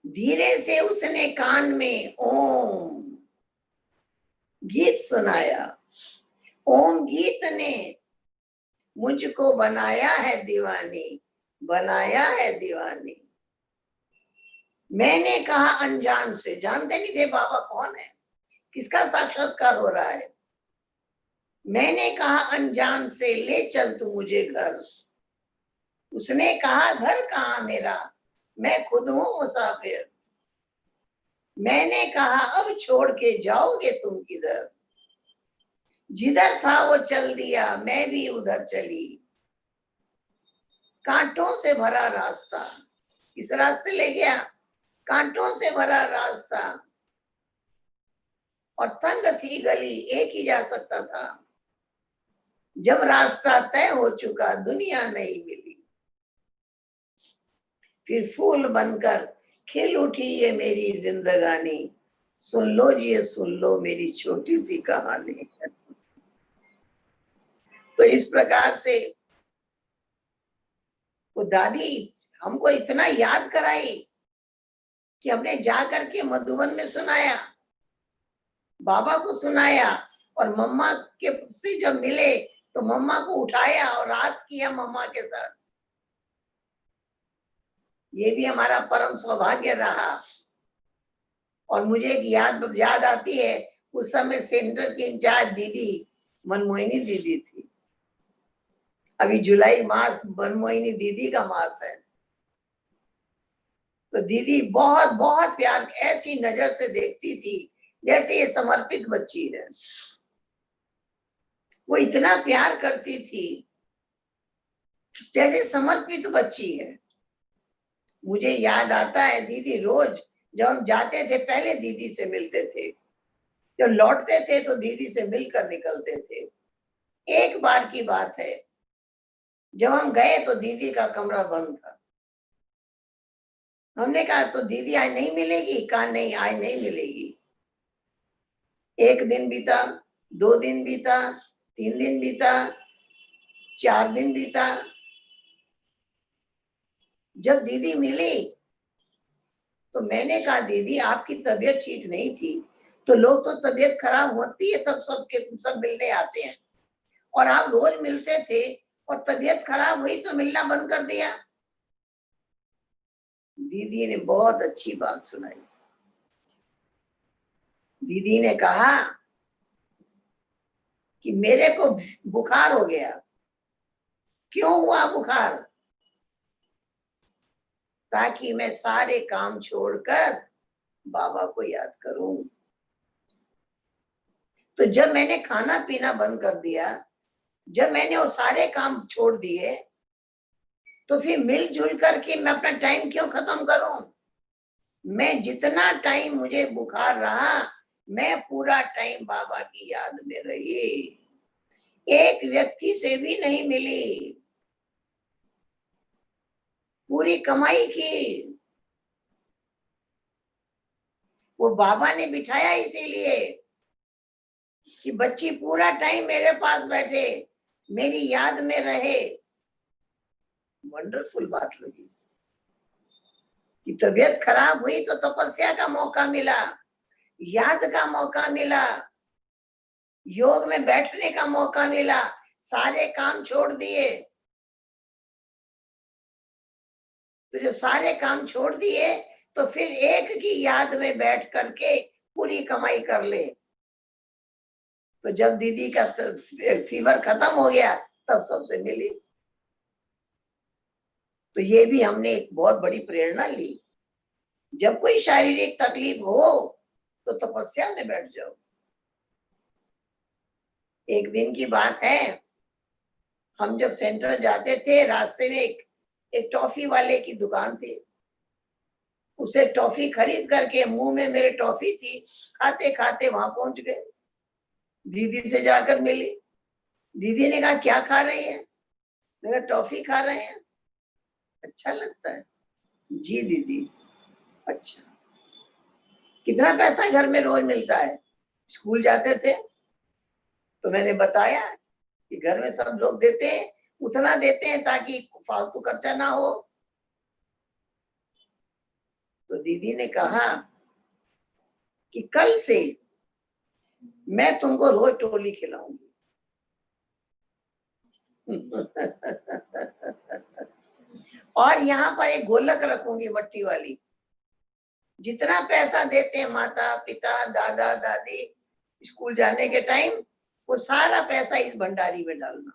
धीरे से उसने कान में ओम गीत सुनाया। ओम गीत ने मुझको बनाया है दीवानी, बनाया है दीवानी। मैंने कहा अनजान से, जानते नहीं थे बाबा कौन है, किसका साक्षात्कार हो रहा है। मैंने कहा अनजान से ले चल तू मुझे घर। उसने कहा घर कहाँ मेरा, मैं खुद हूँ मुसाफिर। मैंने कहा अब छोड़ के जाओगे तुम किधर, जिधर था वो चल दिया मैं भी उधर चली। कांटों से भरा रास्ता, इस रास्ते ले गया, कांटों से भरा रास्ता। और तंग थी गली एक ही जा सकता था। जब रास्ता तय हो चुका दुनिया नहीं मिली, फिर फूल बनकर खिल उठी ये मेरी जिंदगानी। सुन लो जी, ये सुन लो मेरी छोटी सी कहानी। तो इस प्रकार से वो दादी हमको इतना याद कराई कि हमने जा करके मधुबन में सुनाया, बाबा को सुनाया, और मम्मा के से जब मिले तो मम्मा को उठाया और रास किया मम्मा के साथ। ये भी हमारा परम सौभाग्य रहा। और मुझे एक याद आती है, उस समय सेंटर की इंचार्ज दीदी मनमोहिनी दीदी थी। अभी जुलाई मास मनमोहिनी दीदी का मास है। तो दीदी बहुत बहुत प्यार, ऐसी नजर से देखती थी जैसे ये समर्पित बच्ची है। वो इतना प्यार करती थी जैसे समर्पित बच्ची है। मुझे याद आता है दीदी रोज जब हम जाते थे पहले दीदी से मिलते थे, जब लौटते थे तो दीदी से मिलकर निकलते थे। एक बार की बात है, जब हम गए तो दीदी का कमरा बंद था। हमने कहा तो दीदी आज नहीं मिलेगी? कहा नहीं, आज नहीं मिलेगी। एक दिन बीता, 2 दिन बीता, 3 दिन बीता, 4 दिन बीता। जब दीदी मिली तो मैंने कहा दीदी आपकी तबीयत ठीक नहीं थी। तो लोग तो तबीयत खराब होती है तब सब मिलने आते हैं, और आप रोज मिलते थे और तबीयत खराब हुई तो मिलना बंद कर दिया। दीदी ने बहुत अच्छी बात सुनाई। दीदी ने कहा कि मेरे को बुखार हो गया। क्यों हुआ बुखार? ताकि मैं सारे काम छोड़कर बाबा को याद करूं। तो जब मैंने खाना पीना बंद कर दिया, जब मैंने वो सारे काम छोड़ दिए, तो फिर मिलजुल करके मैं अपना टाइम क्यों खत्म करूं? मैं जितना टाइम मुझे बुखार रहा, मैं पूरा टाइम बाबा की याद में रही। एक व्यक्ति से भी नहीं मिली, पूरी कमाई की। वो बाबा ने बिठाया इसीलिए कि बच्ची पूरा टाइम मेरे पास बैठे, मेरी याद में रहे। वंडरफुल बात लगी कि तबीयत खराब हुई तो तपस्या का मौका मिला, याद का मौका मिला, योग में बैठने का मौका मिला, सारे काम छोड़ दिए। तो जब सारे काम छोड़ दिए तो फिर एक की याद में बैठ करके पूरी कमाई कर ले। तो जब दीदी का फीवर खत्म हो गया तब सबसे मिली। तो ये भी हमने एक बहुत बड़ी प्रेरणा ली। जब कोई शारीरिक तकलीफ हो तो तपस्या में बैठ जाओ। एक दिन की बात है, हम जब सेंटर जाते थे रास्ते में एक टॉफी वाले की दुकान थी। उसे टॉफी खरीद करके मुंह में मेरे टॉफी थी, खाते खाते वहां पहुंच गए। दीदी से जाकर मिली। दीदी ने कहा क्या खा रही है? मैंने कहा टॉफी खा रहे हैं। अच्छा लगता है? जी दीदी। अच्छा, कितना पैसा घर में रोज मिलता है? स्कूल जाते थे तो मैंने बताया कि घर में सब लोग देते हैं, उतना देते हैं ताकि फालतू खर्चा ना हो। तो दीदी ने कहा कि कल से मैं तुमको रोज टोली खिलाऊंगी। और यहाँ पर एक गोलक रखूंगी मट्टी वाली। जितना पैसा देते हैं माता पिता दादा दादी स्कूल जाने के टाइम, वो सारा पैसा इस भंडारी में डालना।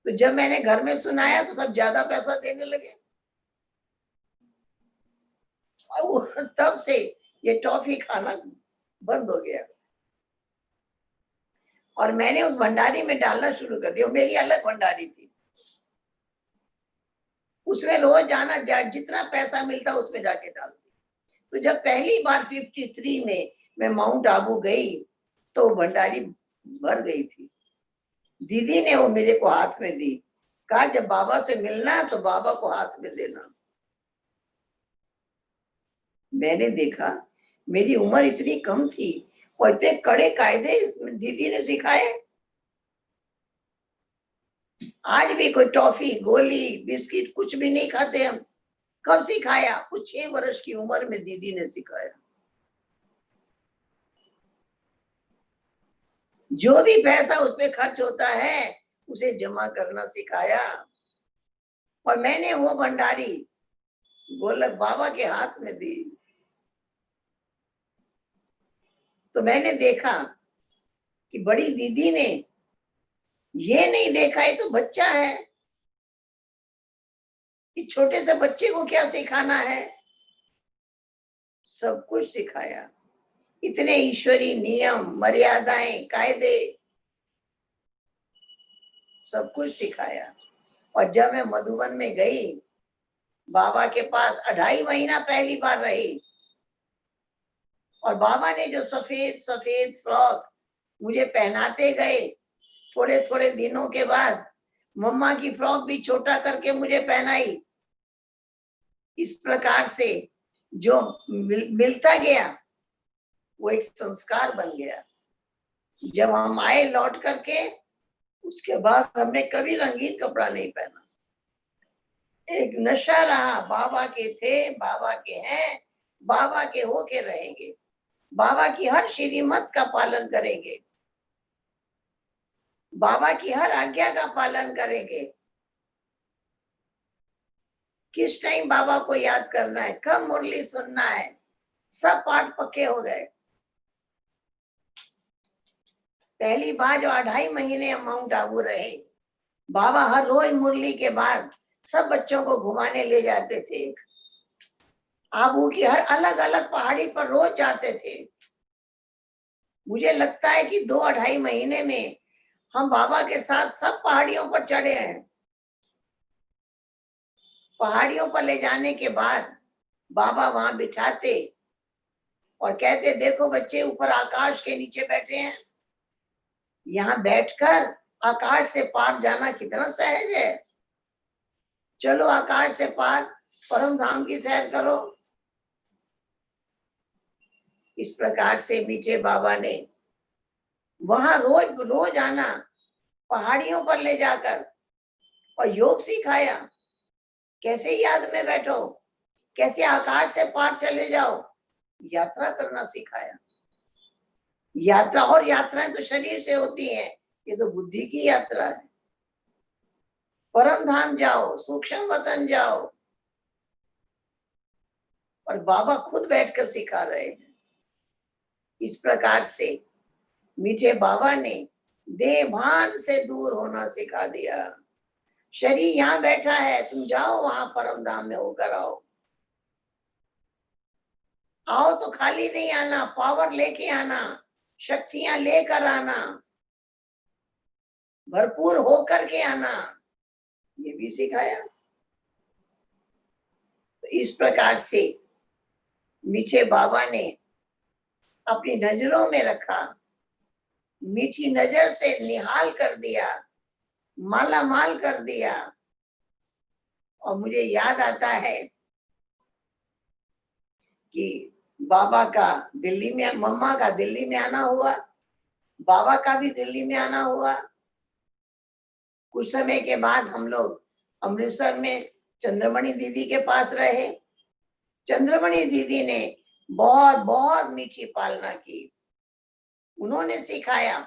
तो जब मैंने घर में सुनाया तो सब ज्यादा पैसा देने लगे। और तब से ये टॉफी खाना बंद हो गया और मैंने उस भंडारी में डालना शुरू कर दिया। मेरी अलग भंडारी थी, उसमें रोज जाना, जितना पैसा मिलता उसमें जाके डालती। तो जब पहली बार 53 में मैं माउंट आबू गई तो वो भंडारी भर गई थी। दीदी ने वो मेरे को हाथ में दी, कहा जब बाबा से मिलना है तो बाबा को हाथ में देना। मैंने देखा मेरी उम्र इतनी कम थी और इतने कड़े कायदे दीदी ने सिखाए। आज भी कोई टॉफी, गोली, बिस्किट कुछ भी नहीं खाते हम। कब सिखाया? कुछ 6 वर्ष की उम्र में दीदी ने सिखाया। जो भी पैसा उस पे खर्च होता है उसे जमा करना सिखाया। और मैंने वो भंडारी गोलक बाबा के हाथ में दी तो मैंने देखा कि बड़ी दीदी ने ये नहीं देखा ये तो बच्चा है, कि छोटे से बच्चे को क्या सिखाना है। सब कुछ सिखाया, इतने ईश्वरीय नियम, मर्यादाएं, कायदे सब कुछ सिखाया। और जब मैं मधुबन में गई बाबा के पास 2.5 महीना पहली बार रही और बाबा ने जो सफेद सफेद फ्रॉक मुझे पहनाते गए, थोड़े थोड़े दिनों के बाद मम्मा की फ्रॉक भी छोटा करके मुझे पहनाई। इस प्रकार से जो मिलता गया वो एक संस्कार बन गया। जब हम आए लौट करके उसके बाद हमने कभी रंगीन कपड़ा नहीं पहना। एक नशा रहा, बाबा के थे, बाबा के हैं, बाबा के होके रहेंगे, बाबा की हर श्रीमत का पालन करेंगे, बाबा की हर आज्ञा का पालन करेंगे। किस टाइम बाबा को याद करना है, कब मुरली सुनना है, सब पाठ पक्के हो गए। पहली बार जो 2.5 महीने हम माउंट आबू रहे, बाबा हर रोज मुरली के बाद सब बच्चों को घुमाने ले जाते थे। आबू की हर अलग अलग पहाड़ी पर रोज जाते थे। मुझे लगता है कि 2-2.5 महीने में हम बाबा के साथ सब पहाड़ियों पर चढ़े हैं। पहाड़ियों पर ले जाने के बाद बाबा वहां बिठाते और कहते देखो बच्चे ऊपर आकाश के नीचे बैठे हैं, यहाँ बैठकर आकाश से पार जाना कितना सहज है। चलो आकाश से पार परम धाम की सैर करो। इस प्रकार से मीठे बाबा ने वहां रोज रोज आना, पहाड़ियों पर ले जाकर और योग सिखाया। कैसे याद में बैठो, कैसे आकाश से पार चले जाओ, यात्रा करना सिखाया। यात्रा, और यात्राएं तो शरीर से होती हैं, ये तो बुद्धि की यात्रा है। परम धाम जाओ, सूक्ष्म वतन जाओ, और बाबा खुद बैठकर सिखा रहे हैं। इस प्रकार से मीठे बाबा ने देह भान से दूर होना सिखा दिया। शरीर यहाँ बैठा है, तुम जाओ वहां परम धाम में होकर आओ। आओ तो खाली नहीं आना, पावर लेके आना, शक्तियां लेकर आना, भरपूर होकर के आना, ये भी सिखाया। तो इस प्रकार से मीठे बाबा ने अपनी नजरों में रखा, मीठी नजर से निहाल कर दिया, माला माल कर दिया। और मुझे याद आता है कि बाबा का दिल्ली में, मम्मा का दिल्ली में आना हुआ, बाबा का भी दिल्ली में आना हुआ। कुछ समय के बाद हम लोग अमृतसर में चंद्रमणि दीदी के पास रहे। चंद्रमणि दीदी ने बहुत बहुत मीठी पालना की। उन्होंने सिखाया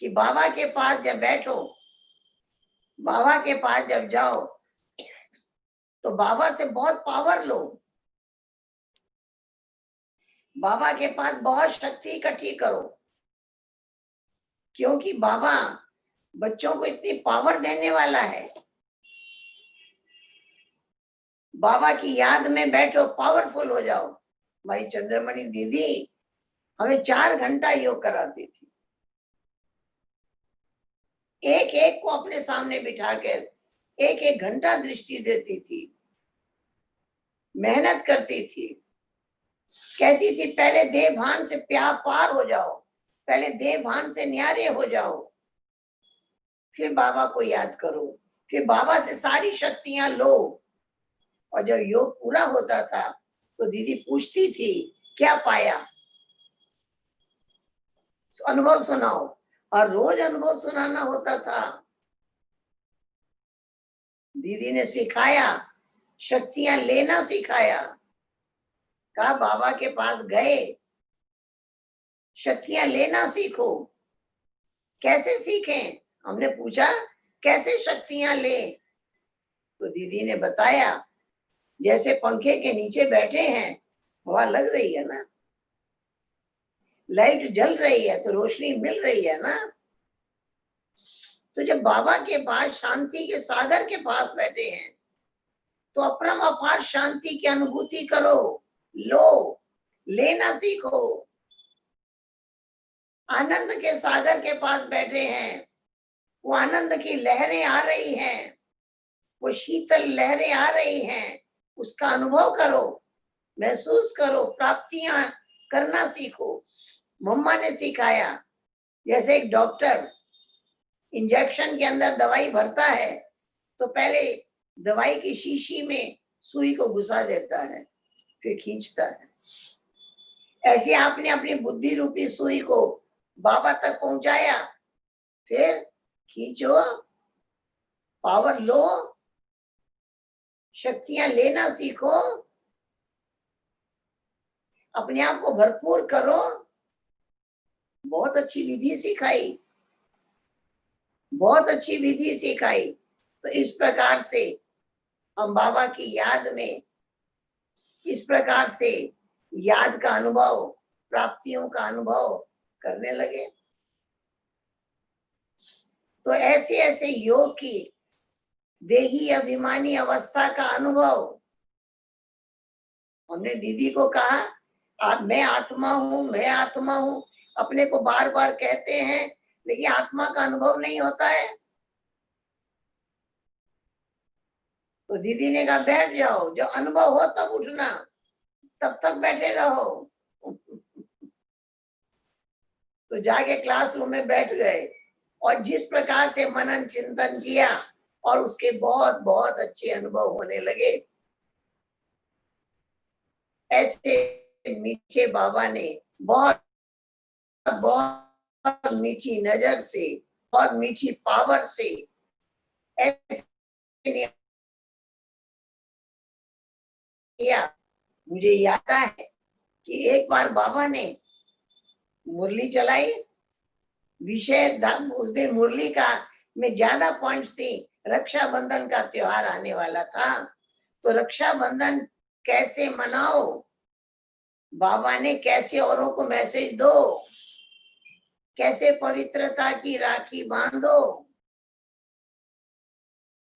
कि बाबा के पास जब बैठो, बाबा के पास जब जाओ तो बाबा से बहुत पावर लो, बाबा के पास बहुत शक्ति इकट्ठी करो, क्योंकि बाबा बच्चों को इतनी पावर देने वाला है। बाबा की याद में बैठो, पावरफुल हो जाओ। हमारी चंद्रमणि दीदी हमें 4 घंटा योग कराती थी। एक एक को अपने सामने बिठाकर 1-1 घंटा दृष्टि देती थी। मेहनत करती थी, कहती थी पहले देह भान से प्यार पार हो जाओ, पहले देह भान से न्यारे हो जाओ, फिर बाबा को याद करो, फिर बाबा से सारी शक्तियां लो। और जब योग पूरा होता था तो दीदी पूछती थी क्या पाया, अनुभव सुनाओ, और रोज अनुभव सुनाना होता था। दीदी ने सिखाया, शक्तियां लेना सिखाया। कहा बाबा के पास गए, शक्तियां लेना सीखो। कैसे सीखें? हमने पूछा कैसे शक्तियां ले? तो दीदी ने बताया जैसे पंखे के नीचे बैठे हैं, हवा लग रही है ना, लाइट जल रही है तो रोशनी मिल रही है ना। तो जब बाबा के पास शांति के सागर के पास बैठे हैं तो अपरम अपार शांति की अनुभूति करो, लो, लेना सीखो। आनंद के सागर के पास बैठे हैं, वो आनंद की लहरें आ रही हैं, वो शीतल लहरें आ रही हैं, उसका अनुभव करो, महसूस करो, प्राप्तियां करना सीखो। मम्मा ने सिखाया, जैसे एक डॉक्टर इंजेक्शन के अंदर दवाई भरता है तो पहले दवाई की शीशी में सुई को घुसा देता है, फिर खींचता है। ऐसे आपने अपनी बुद्धि रूपी सुई को बाबा तक पहुंचाया, फिर खींचो, पावर लो, शक्तियां लेना सीखो, अपने आप को भरपूर करो। बहुत अच्छी विधि सिखाई, बहुत अच्छी विधि सिखाई। तो इस प्रकार से हम बाबा की याद में, इस प्रकार से याद का अनुभव, प्राप्तियों का अनुभव करने लगे। तो ऐसे ऐसे योग की देही अभिमानी अवस्था का अनुभव, हमने दीदी को कहा मैं आत्मा हूं, मैं आत्मा हूं, अपने को बार बार कहते हैं लेकिन आत्मा का अनुभव नहीं होता है। तो दीदी ने कहा बैठ जाओ, जो अनुभव हो तब उठना, तब तक बैठे रहो। तो जाके क्लासरूम में बैठ गए और जिस प्रकार से मनन चिंतन किया और उसके बहुत बहुत अच्छे अनुभव होने लगे। ऐसे मीठे बाबा ने बहुत बहुत मीठी नजर से, बहुत मीठी पावर से ऐसे किया। मुझे याद है कि एक बार बाबा ने मुरली चलाई, विषय उस दिन मुरली का में ज्यादा पॉइंट्स थी, रक्षाबंधन का त्योहार आने वाला था, तो रक्षाबंधन कैसे मनाओ, बाबा ने कैसे औरों को मैसेज दो, कैसे पवित्रता की राखी बांधो,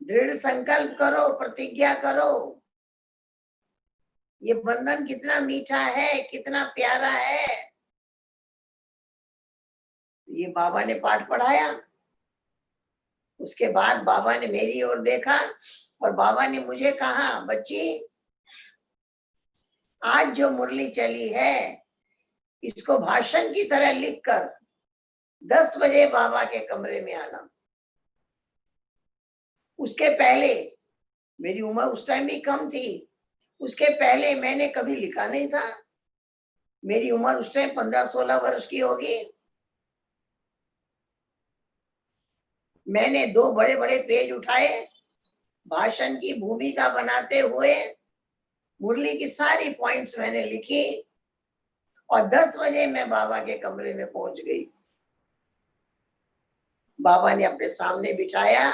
दृढ़ संकल्प करो, प्रतिज्ञा करो। ये बंधन कितना मीठा है, कितना प्यारा है। ये बाबा ने पाठ पढ़ाया। उसके बाद बाबा ने मेरी ओर देखा और बाबा ने मुझे कहा बच्ची, आज जो मुरली चली है इसको भाषण की तरह लिखकर 10 बजे बाबा के कमरे में आना। उसके पहले मेरी उम्र उस टाइम भी कम थी, उसके पहले मैंने कभी लिखा नहीं था। मेरी उम्र उस टाइम 15-16 वर्ष की होगी। मैंने 2 बड़े बड़े पेज उठाए, भाषण की भूमिका बनाते हुए मुरली की सारी पॉइंट्स मैंने लिखी और 10 बजे मैं बाबा के कमरे में पहुंच गई। बाबा ने अपने सामने बिठाया,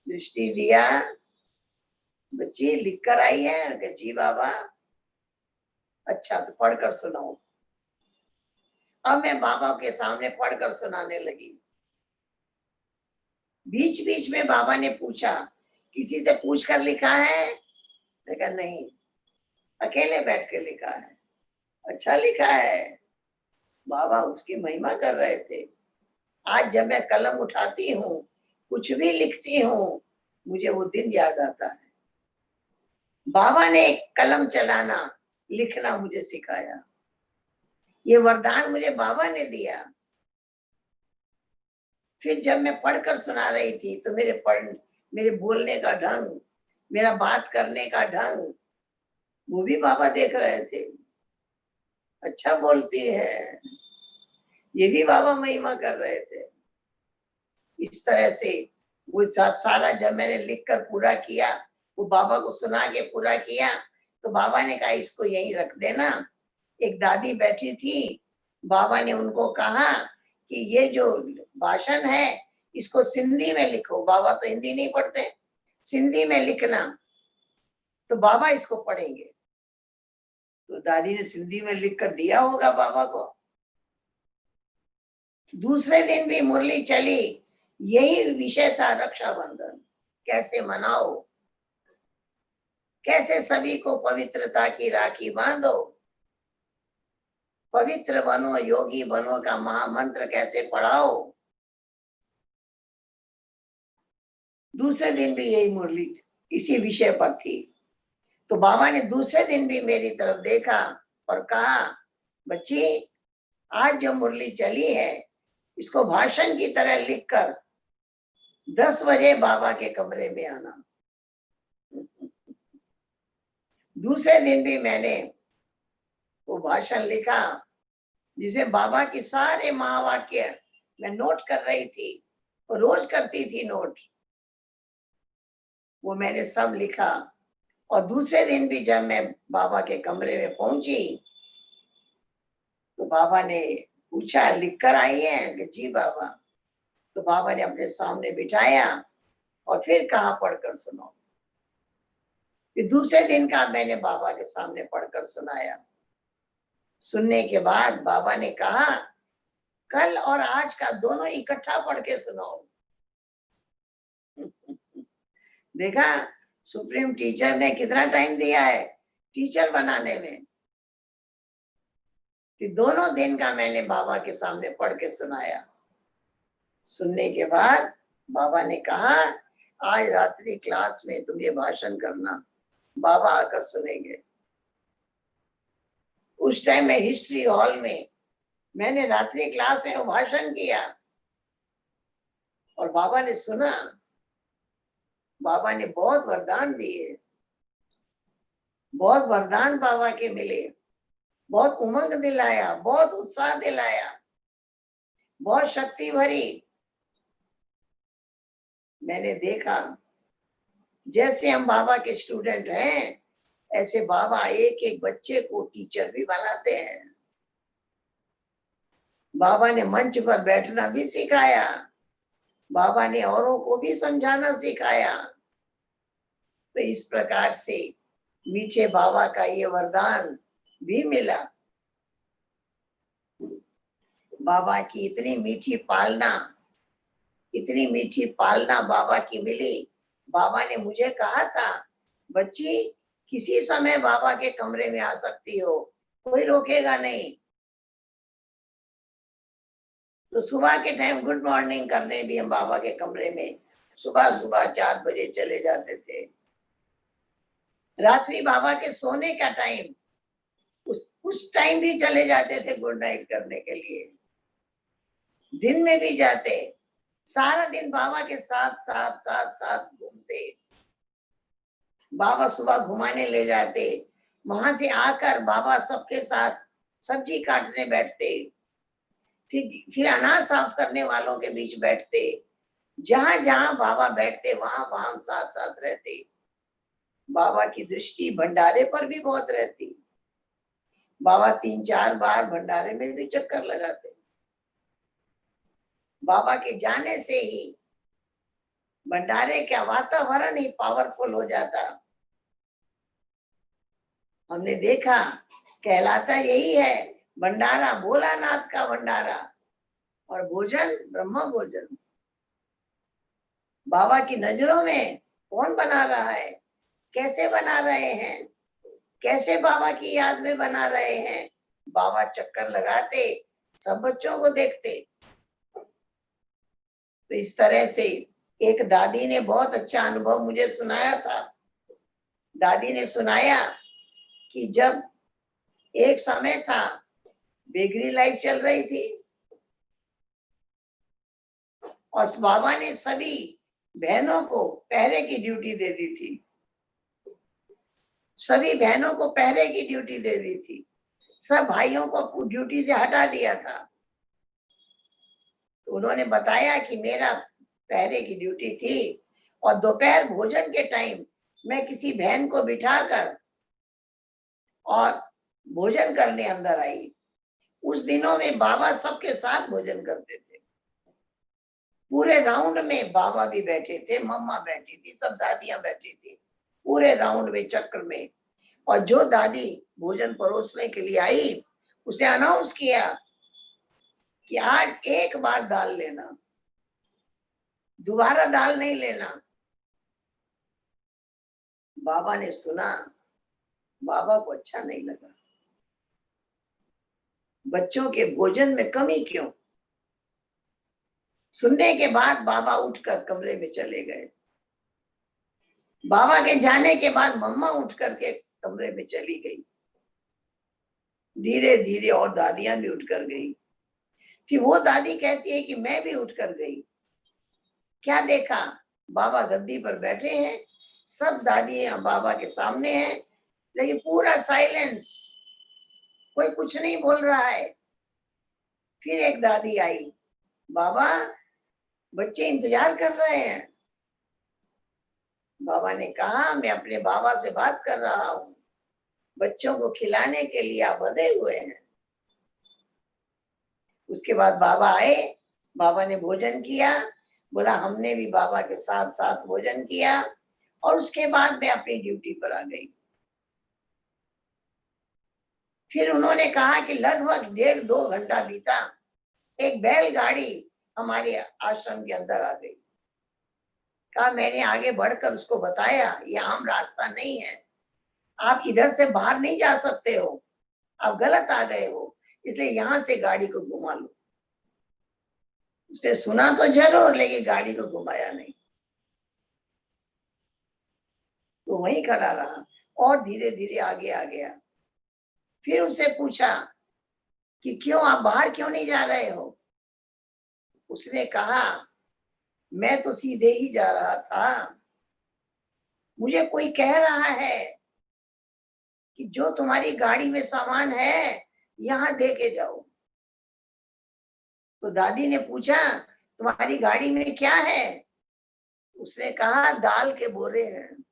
दृष्टि दिया, बच्ची लिख कर आई है? जी बाबा। अच्छा तो पढ़कर सुनाओ। अब मैं बाबा के सामने पढ़कर सुनाने लगी। बीच बीच में बाबा ने पूछा किसी से पूछकर लिखा है? मैं कहा नहीं, अकेले बैठ के लिखा है। अच्छा लिखा है। बाबा उसकी महिमा कर रहे थे। आज जब मैं कलम उठाती हूँ, कुछ भी लिखती हूँ, मुझे वो दिन याद आता है। बाबा ने एक कलम चलाना, लिखना मुझे सिखाया। ये वरदान मुझे बाबा ने दिया। फिर जब मैं पढ़कर सुना रही थी तो मेरे बोलने का ढंग, मेरा बात करने का ढंग, वो भी बाबा देख रहे थे। अच्छा बोलती है, ये भी बाबा महिमा कर रहे थे। इस तरह से वो सारा जब मैंने लिखकर पूरा किया, वो बाबा को सुना के पूरा किया, तो बाबा ने कहा इसको यहीं रख देना। एक दादी बैठी थी, बाबा ने उनको कहा कि ये जो भाषण है इसको सिंधी में लिखो। बाबा तो हिंदी नहीं पढ़ते, सिंधी में लिखना, तो बाबा इसको पढ़ेंगे। तो दादी ने सिंधी में लिख कर दिया होगा बाबा को। दूसरे दिन भी मुरली चली, यही विषय था, रक्षाबंधन कैसे मनाओ, कैसे सभी को पवित्रता की राखी बांधो, पवित्र बनो, योगी बनो का महामंत्र कैसे पढ़ाओ। दूसरे दिन भी यही मुरली इसी विषय पर थी। तो बाबा ने दूसरे दिन भी मेरी तरफ देखा और कहा, बच्ची आज जो मुरली चली है इसको भाषण की तरह लिखकर 10 बजे बाबा के कमरे में आना। दूसरे दिन भी मैंने वो भाषण लिखा, जिसे बाबा की सारे महावाक्य मैं नोट कर रही थी, रोज करती थी नोट, वो मैंने सब लिखा। और दूसरे दिन भी जब मैं बाबा के कमरे में पहुंची तो बाबा ने पूछा, लिख कर आई है? कि जी बाबा। तो बाबा ने अपने सामने बिठाया और फिर कहा, पढ़कर सुनो। फिर दूसरे दिन का मैंने बाबा के सामने पढ़कर सुनाया। सुनने के बाद बाबा ने कहा, कल और आज का दोनों इकट्ठा पढ़ के सुनाओ। देखा, सुप्रीम टीचर ने कितना टाइम दिया है टीचर बनाने में। कि दोनों दिन का मैंने बाबा के सामने पढ़ के सुनाया। सुनने के बाद बाबा ने कहा, आज रात्रि क्लास में तुम ये भाषण करना, बाबा आकर सुनेंगे। उस टाइम में हिस्ट्री हॉल में मैंने रात्रि क्लास में वो भाषण किया और बाबा ने सुना। बाबा ने बहुत वरदान दिए, बहुत वरदान बाबा के मिले, बहुत उमंग दिलाया, बहुत उत्साह दिलाया, बहुत शक्ति भरी। मैंने देखा जैसे हम बाबा के स्टूडेंट हैं, ऐसे बाबा एक एक बच्चे को टीचर भी बनाते हैं। बाबा ने मंच पर बैठना भी सिखाया, बाबा ने औरों को भी समझाना सिखाया। तो इस प्रकार से मीठे बाबा का ये वरदान भी मिला। बाबा की इतनी मीठी पालना, इतनी मीठी पालना बाबा की मिली। बाबा ने मुझे कहा था, बच्ची किसी समय बाबा के कमरे में आ सकती हो, कोई रोकेगा नहीं। तो सुबह के टाइम गुड मॉर्निंग करने भी हम बाबा के कमरे में सुबह सुबह 4 बजे चले जाते थे। रात्रि बाबा के सोने का टाइम, उस टाइम भी चले जाते थे गुड नाइट करने के लिए। दिन में भी जाते, सारा दिन बाबा के साथ साथ साथ साथ घूमते। बाबा सुबह घुमाने ले जाते, वहां से आकर बाबा सबके साथ सब्जी काटने बैठते, फिर अनाज साफ करने वालों के बीच बैठते। जहां जहां बाबा बैठते वहां वहां हम साथ साथ रहते। बाबा की दृष्टि भंडारे पर भी बहुत रहती। बाबा 3-4 बार भंडारे में भी चक्कर लगाते। बाबा के जाने से ही भंडारे का वातावरण ही पावरफुल हो जाता। हमने देखा, कहलाता यही है भंडारा, भोलानाथ का भंडारा, और भोजन ब्रह्म भोजन। बाबा की नजरों में कौन बना रहा है, कैसे बना रहे हैं, कैसे बाबा की याद में बना रहे हैं। बाबा चक्कर लगाते, सब बच्चों को देखते। तो इस तरह से एक दादी ने बहुत अच्छा अनुभव मुझे सुनाया था। दादी ने सुनाया कि जब एक समय था, बेगरी लाइफ चल रही थी और बाबा ने सभी बहनों को पहरे की ड्यूटी दे दी थी, सभी बहनों को पहरे की ड्यूटी दे दी थी, सब भाइयों को ड्यूटी से हटा दिया था। तो उन्होंने बताया कि मेरा पहरे की ड्यूटी थी और दोपहर भोजन के टाइम मैं किसी बहन को बिठाकर और भोजन करने अंदर आई। उस दिनों में बाबा सबके साथ भोजन करते थे, पूरे राउंड में बाबा भी बैठे थे, मम्मा बैठी थी, सब दादियां बैठी थी पूरे राउंड में, चक्र में। और जो दादी भोजन परोसने के लिए आई उसने अनाउंस किया कि आज एक बार दाल लेना, दोबारा दाल नहीं लेना। बाबा ने सुना, बाबा को अच्छा नहीं लगा, बच्चों के भोजन में कमी क्यों। सुनने के बाद बाबा उठकर कमरे में चले गए। बाबा के जाने के बाद मम्मा उठ करके कमरे में चली गई, धीरे धीरे और दादियां भी उठकर गई। फिर वो दादी कहती है कि मैं भी उठकर गई। क्या देखा, बाबा गद्दी पर बैठे हैं, सब दादियां बाबा के सामने हैं, लेकिन पूरा साइलेंस, कोई कुछ नहीं बोल रहा है। फिर एक दादी आई, बाबा बच्चे इंतजार कर रहे हैं। बाबा ने कहा मैं अपने बाबा से बात कर रहा हूं, बच्चों को खिलाने के लिए आप बंधे हुए हैं। उसके बाद बाबा आए, बाबा ने भोजन किया, बोला हमने भी बाबा के साथ साथ भोजन किया और उसके बाद मैं अपनी ड्यूटी पर आ गई। फिर उन्होंने कहा कि लगभग 1.5-2 घंटा बीता, एक बैलगाड़ी हमारे आश्रम के अंदर आ गई। कहा मैंने आगे बढ़कर उसको बताया ये आम रास्ता नहीं है, आप इधर से बाहर नहीं जा सकते हो, आप गलत आ गए हो, इसलिए यहां से गाड़ी को घुमा लो। उसने सुना तो जरूर, लेकिन गाड़ी को घुमाया नहीं, तो वहीं खड़ा रहा और धीरे धीरे आगे आ गया। फिर उससे पूछा कि क्यों आप बाहर क्यों नहीं जा रहे हो। उसने कहा मैं तो सीधे ही जा रहा था, मुझे कोई कह रहा है कि जो तुम्हारी गाड़ी में सामान है यहां दे के जाओ। तो दादी ने पूछा तुम्हारी गाड़ी में क्या है। उसने कहा दाल के बोरे हैं,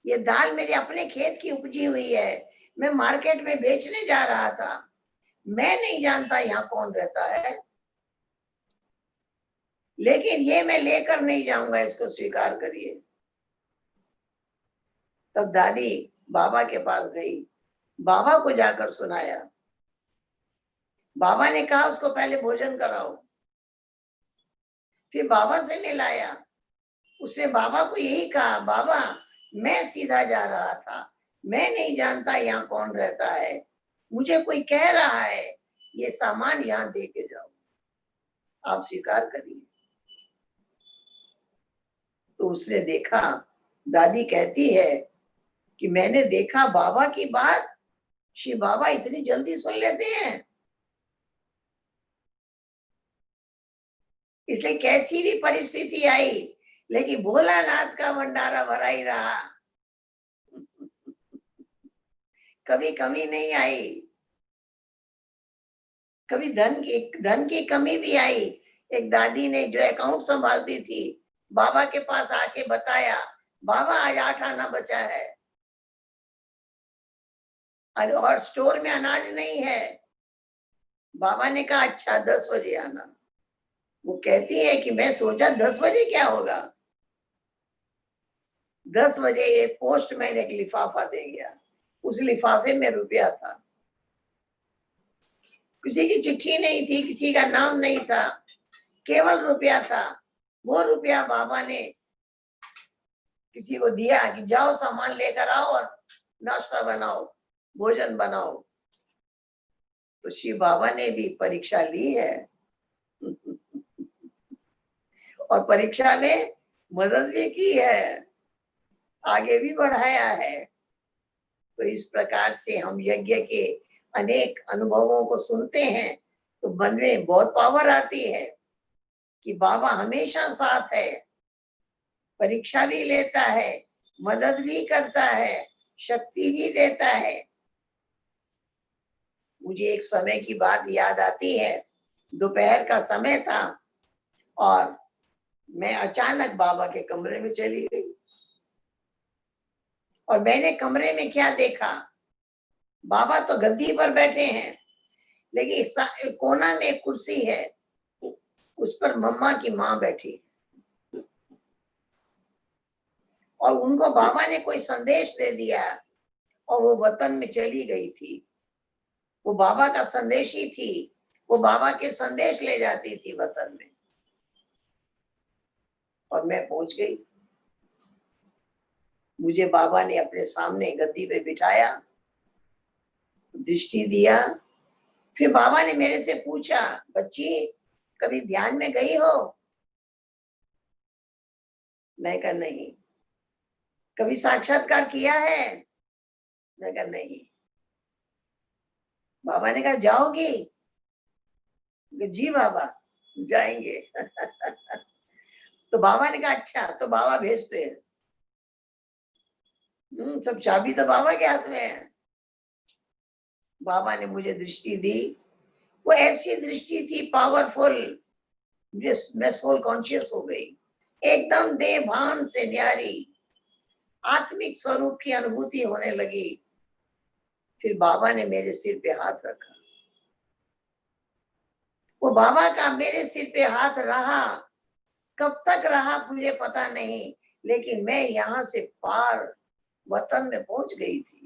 ये दाल मेरे अपने खेत की उपजी हुई है, मैं मार्केट में बेचने जा रहा था, मैं नहीं जानता यहाँ कौन रहता है, लेकिन ये मैं लेकर नहीं जाऊंगा, इसको स्वीकार करिए। तब दादी बाबा के पास गई, बाबा को जाकर सुनाया। बाबा ने कहा उसको पहले भोजन कराओ। फिर बाबा से मिलाया, उसने बाबा को यही कहा बाबा मैं सीधा जा रहा था, मैं नहीं जानता यहाँ कौन रहता है, मुझे कोई कह रहा है ये सामान यहाँ दे के जाओ, आप स्वीकार करिए। तो उसने देखा, दादी कहती है कि मैंने देखा बाबा की बात श्री बाबा इतनी जल्दी सुन लेते हैं, इसलिए कैसी भी परिस्थिति आई लेकिन भोलानाथ का भंडारा भरा ही रहा, कभी कमी नहीं आई। कभी धन की कमी भी आई। एक दादी ने जो अकाउंट संभालती थी बाबा के पास आके बताया बाबा आज 8 आना बचा है और स्टोर में अनाज नहीं है। बाबा ने कहा अच्छा 10 बजे आना। वो कहती है कि मैं सोचा 10 बजे क्या होगा, 10 बजे एक पोस्टमैन एक लिफाफा दे गया, उस लिफाफे में रुपया था, किसी की चिट्ठी नहीं थी, किसी का नाम नहीं था, केवल रुपया था। वो रुपया बाबा ने किसी को दिया कि जाओ सामान लेकर आओ और नाश्ता बनाओ, भोजन बनाओ। तो शिव बाबा ने भी परीक्षा ली है और परीक्षा में मदद भी की है। आगे भी बढ़ाया है। तो इस प्रकार से हम यज्ञ के अनेक अनुभवों को सुनते हैं तो मन में बहुत पावर आती है कि बाबा हमेशा साथ है, परीक्षा भी लेता है, मदद भी करता है, शक्ति भी देता है। मुझे एक समय की बात याद आती है, दोपहर का समय था और मैं अचानक बाबा के कमरे में चली गई और मैंने कमरे में क्या देखा, बाबा तो गद्दी पर बैठे हैं लेकिन कोना में एक कुर्सी है, उस पर मम्मा की माँ बैठी और उनको बाबा ने कोई संदेश दे दिया और वो वतन में चली गई थी। वो बाबा का संदेश ही थी, वो बाबा के संदेश ले जाती थी वतन में। और मैं पहुंच गई। मुझे बाबा ने अपने सामने गद्दी पे बिठाया, दृष्टि दिया। फिर बाबा ने मेरे से पूछा, बच्ची कभी ध्यान में गई हो? मैं कहा नहीं। कभी साक्षात्कार किया है? मैं कहा नहीं। बाबा ने कहा जाओगी? जी बाबा जाएंगे। तो बाबा ने कहा अच्छा, तो बाबा भेजते हैं। सब चाबी तो बाबा के हाथ में है। बाबा ने मुझे दृष्टि दी, वो ऐसी दृष्टि थी पावरफुल, मैं सोल कॉन्शियस हो गई, एकदम देह भान से न्यारी आत्मिक स्वरूप की अनुभूति होने लगी। फिर बाबा ने मेरे सिर पे हाथ रखा। वो बाबा का मेरे सिर पे हाथ रहा, कब तक रहा मुझे पता नहीं, लेकिन मैं यहाँ से पार वतन में पहुंच गई थी।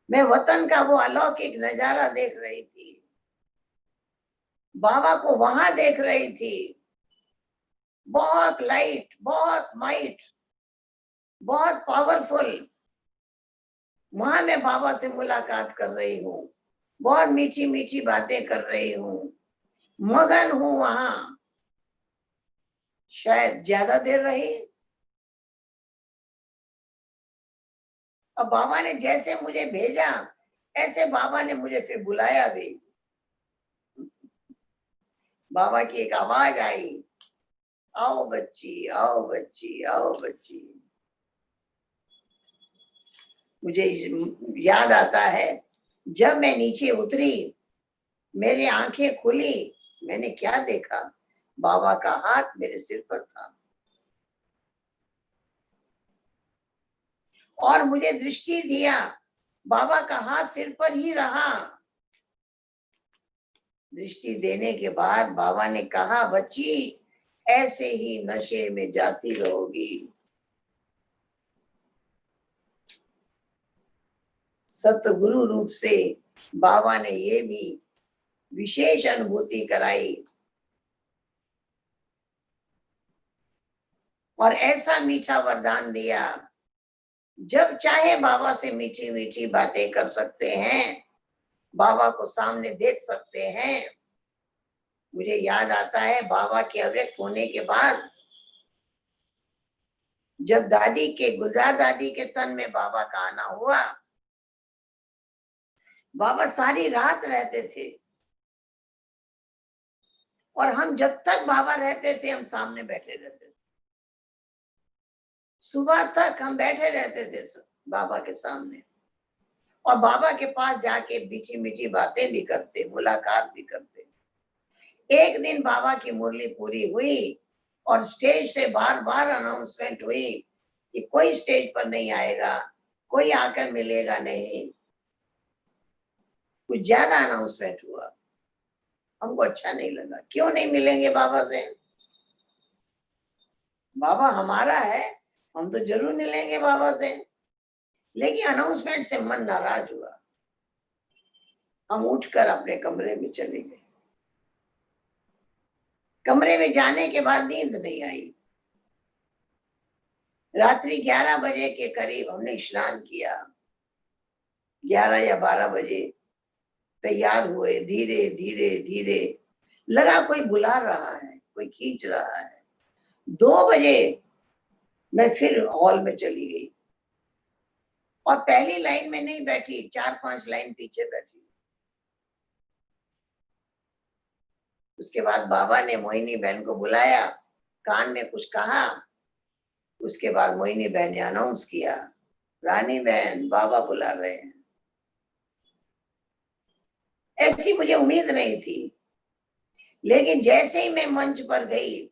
मैं वतन का वो अलौकिक नजारा देख रही थी, बाबा को वहां देख रही थी। बहुत लाइट, बहुत माइट, बहुत पावरफुल। वहां मैं बाबा से मुलाकात कर रही हूँ, बहुत मीठी मीठी बातें कर रही हूँ, मगन हूँ वहां। शायद ज्यादा देर रही। अब बाबा ने जैसे मुझे भेजा ऐसे बाबा ने मुझे फिर बुलाया भी। बाबा की एक आवाज आई, आओ बच्ची, आओ बच्ची, आओ बच्ची। मुझे याद आता है जब मैं नीचे उतरी, मेरी आंखें खुली, मैंने क्या देखा, बाबा का हाथ मेरे सिर पर था और मुझे दृष्टि दिया। बाबा का हाथ सिर पर ही रहा। दृष्टि देने के बाद बाबा ने कहा, बच्ची ऐसे ही नशे में जाती रहोगी। सतगुरु रूप से बाबा ने ये भी विशेष अनुभूति कराई और ऐसा मीठा वरदान दिया, जब चाहे बाबा से मीठी मीठी बातें कर सकते हैं, बाबा को सामने देख सकते हैं। मुझे याद आता है बाबा के अव्यक्त होने के बाद जब दादी के, गुलजार दादी के तन में बाबा का आना हुआ, बाबा सारी रात रहते थे और हम जब तक बाबा रहते थे हम सामने बैठे रहते थे। सुबह तक हम बैठे रहते थे बाबा के सामने और बाबा के पास जाके मीठी मीठी बातें भी करते, मुलाकात भी करते। एक दिन बाबा की मुरली पूरी हुई और स्टेज से बार बार अनाउंसमेंट हुई कि कोई स्टेज पर नहीं आएगा, कोई आकर मिलेगा नहीं। कुछ ज्यादा अनाउंसमेंट हुआ, हमको अच्छा नहीं लगा। क्यों नहीं मिलेंगे बाबा से? बाबा हमारा है, हम तो जरूर मिलेंगे बाबा से। लेकिन अनाउंसमेंट से मन नाराज हुआ। हम उठकर अपने कमरे में चले गए। कमरे में जाने के बाद नींद नहीं आई। रात्रि 11 बजे के करीब हमने स्नान किया। 11 या 12 बजे तैयार हुए, धीरे धीरे धीरे। लगा कोई बुला रहा है, कोई खींच रहा है। 2 बजे मैं फिर हॉल में चली गई और पहली लाइन में नहीं बैठी, 4-5 लाइन पीछे बैठी। उसके बाद बाबा ने मोहिनी बहन को बुलाया, कान में कुछ कहा। उसके बाद मोहिनी बहन ने अनाउंस किया, रानी बहन बाबा बुला रहे हैं। ऐसी मुझे उम्मीद नहीं थी, लेकिन जैसे ही मैं मंच पर गई,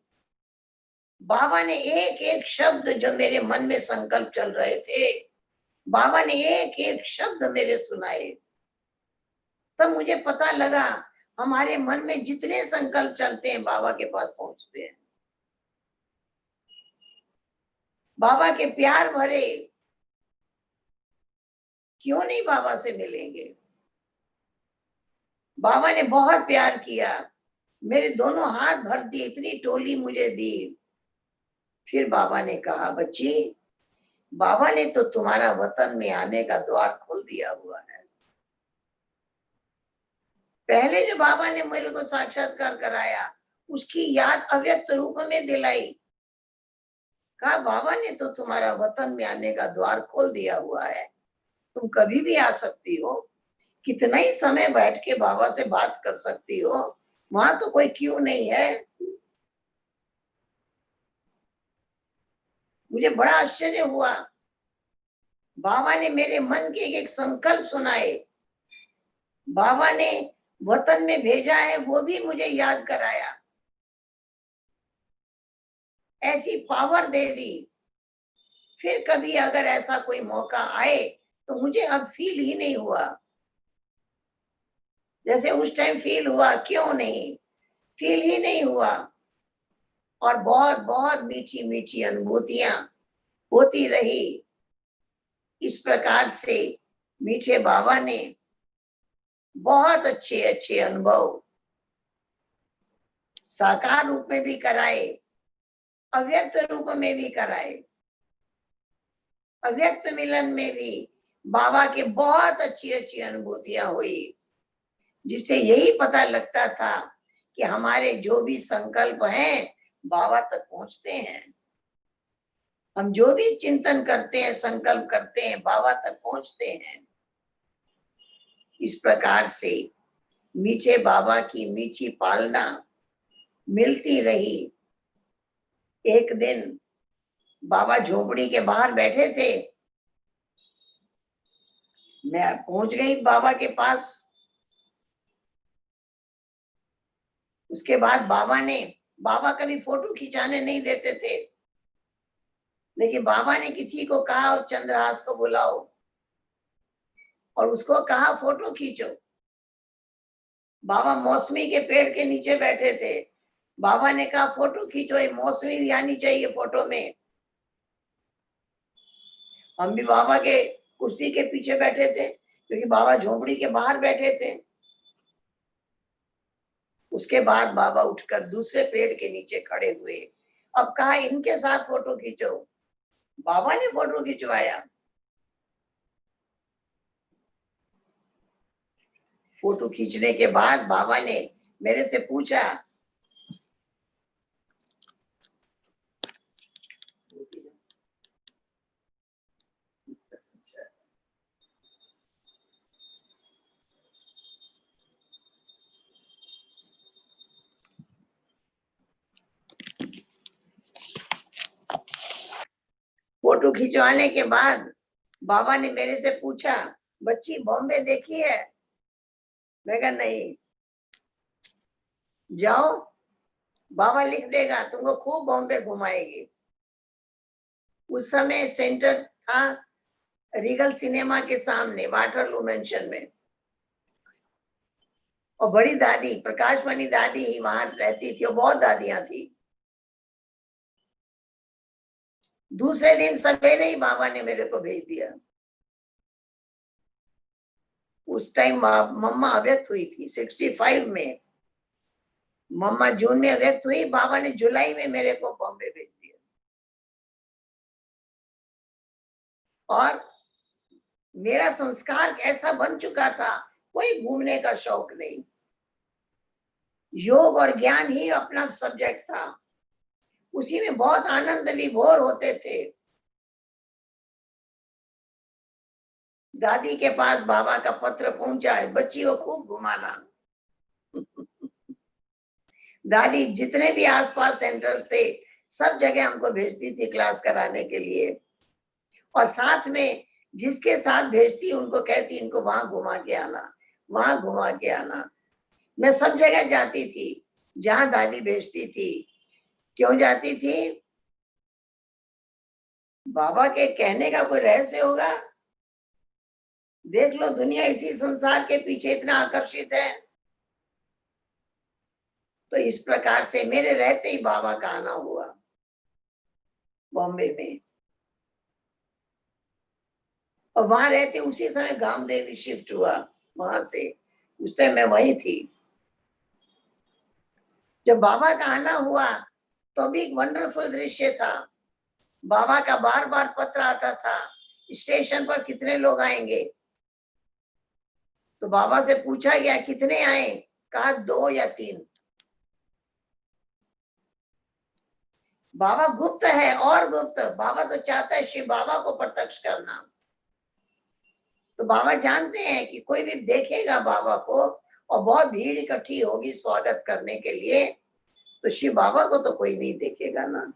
बाबा ने एक एक शब्द जो मेरे मन में संकल्प चल रहे थे, बाबा ने एक एक शब्द मेरे सुनाए। तब मुझे पता लगा हमारे मन में जितने संकल्प चलते हैं बाबा के पास पहुंचते हैं। बाबा के प्यार भरे क्यों नहीं बाबा से मिलेंगे। बाबा ने बहुत प्यार किया, मेरे दोनों हाथ भर दिए, इतनी टोली मुझे दी। फिर बाबा ने कहा, बच्ची, बाबा ने तो तुम्हारा वतन में आने का द्वार खोल दिया हुआ है। पहले जो बाबा ने मेरे को साक्षात्कार कराया, उसकी याद अव्यक्त रूप में दिलाई। कहा, बाबा ने तो तुम्हारा वतन में आने का द्वार खोल दिया हुआ है, तुम कभी भी आ सकती हो, कितना ही समय बैठ के बाबा से बात कर सकती हो, वहां तो कोई क्यों नहीं है। मुझे बड़ा आश्चर्य हुआ। बाबा ने मेरे मन के एक संकल्प सुनाए, बाबा ने वतन में भेजा है वो भी मुझे याद कराया, ऐसी पावर दे दी। फिर कभी अगर ऐसा कोई मौका आए तो मुझे अब फील ही नहीं हुआ जैसे उस टाइम फील हुआ। क्यों नहीं, फील ही नहीं हुआ। और बहुत बहुत मीठी मीठी अनुभूतियां होती रही। इस प्रकार से मीठे बाबा ने बहुत अच्छे अच्छे अनुभव साकार रूप में भी कराए, अव्यक्त रूप में भी कराए। अव्यक्त मिलन में भी बाबा के बहुत अच्छी अच्छी अनुभूतियां हुई, जिससे यही पता लगता था कि हमारे जो भी संकल्प हैं बाबा तक पहुंचते हैं। हम जो भी चिंतन करते हैं, संकल्प करते हैं, बाबा तक पहुंचते हैं। इस प्रकार से मीठे बाबा की मीठी पालना मिलती रही। एक दिन बाबा झोपड़ी के बाहर बैठे थे, मैं पहुंच गई बाबा के पास। उसके बाद बाबा कभी फोटो खिंचाने नहीं देते थे, लेकिन बाबा ने किसी को कहा चंद्रहास को बुलाओ और उसको कहा फोटो खींचो। बाबा मौसमी के पेड़ के नीचे बैठे थे, बाबा ने कहा फोटो खींचो, ये मौसमी भी आनी चाहिए फोटो में। हम भी बाबा के कुर्सी के पीछे बैठे थे, क्योंकि बाबा झोपड़ी के बाहर बैठे थे। उसके बाद बाबा उठकर दूसरे पेड़ के नीचे खड़े हुए। अब कहा इनके साथ फोटो खींचो, बाबा ने फोटो खिंचवाया। फोटो खींचने के बाद बाबा ने मेरे से पूछा, फोटो खिंचवाने के बाद बाबा ने मेरे से पूछा, बच्ची बॉम्बे देखी है? मैं कहा नहीं। जाओ, बाबा लिख देगा, तुमको खूब बॉम्बे घुमाएगी। उस समय सेंटर था रीगल सिनेमा के सामने, वाटरलू मेंशन में। और बड़ी दादी, प्रकाशमणि दादी ही वहां रहती थी, और बहुत दादियां थी। दूसरे दिन सवेरे ही बाबा ने मेरे को भेज दिया। उस टाइम मम्मा अव्यक्त हुई थी 65 में। मम्मा जून में अव्यक्त हुई, बाबा ने जुलाई में मेरे को बॉम्बे भेज दिया। और मेरा संस्कार ऐसा बन चुका था, कोई घूमने का शौक नहीं, योग और ज्ञान ही अपना सब्जेक्ट था। उसी में बहुत आनंद विभोर होते थे। दादी के पास बाबा का पत्र पहुंचा है, बच्ची को खूब घुमाना। दादी जितने भी आसपास सेंटर्स थे सब जगह हमको भेजती थी क्लास कराने के लिए, और साथ में जिसके साथ भेजती उनको कहती इनको वहां घुमा के आना, वहां घुमा के आना। मैं सब जगह जाती थी जहां दादी भेजती थी। क्यों जाती थी? बाबा के कहने का कोई रहस्य होगा? देख लो, दुनिया इसी संसार के पीछे इतना आकर्षित है। तो इस प्रकार से मेरे रहते ही बाबा का आना हुआ बॉम्बे में, और वहां रहते उसी समय गामदेवी शिफ्ट हुआ वहां से। उस टाइम मैं वही थी। जब बाबा का आना हुआ तो भी एक वंडरफुल दृश्य था। बाबा का बार बार पत्र आता था, स्टेशन पर कितने लोग आएंगे। तो बाबा से पूछा गया कितने आए, कहा 2 या 3। बाबा गुप्त है और गुप्त। बाबा तो चाहता है शिव बाबा को प्रत्यक्ष करना। तो बाबा जानते हैं कि कोई भी देखेगा बाबा को और बहुत भीड़ इकट्ठी होगी स्वागत करने के लिए, तो शिव बाबा को तो कोई नहीं देखेगा ना।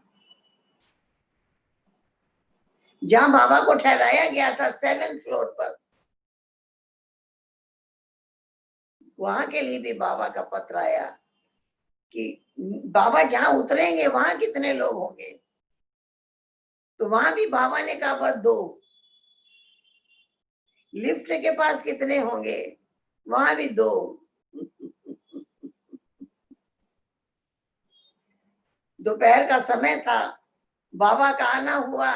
जहां बाबा को ठहराया गया था 7th फ्लोर पर, वहां के लिए भी बाबा का पत्र आया कि बाबा जहां उतरेंगे वहां कितने लोग होंगे। तो वहां भी बाबा ने कहा बस 2। लिफ्ट के पास कितने होंगे, वहां भी 2। दोपहर का समय था, बाबा का आना हुआ।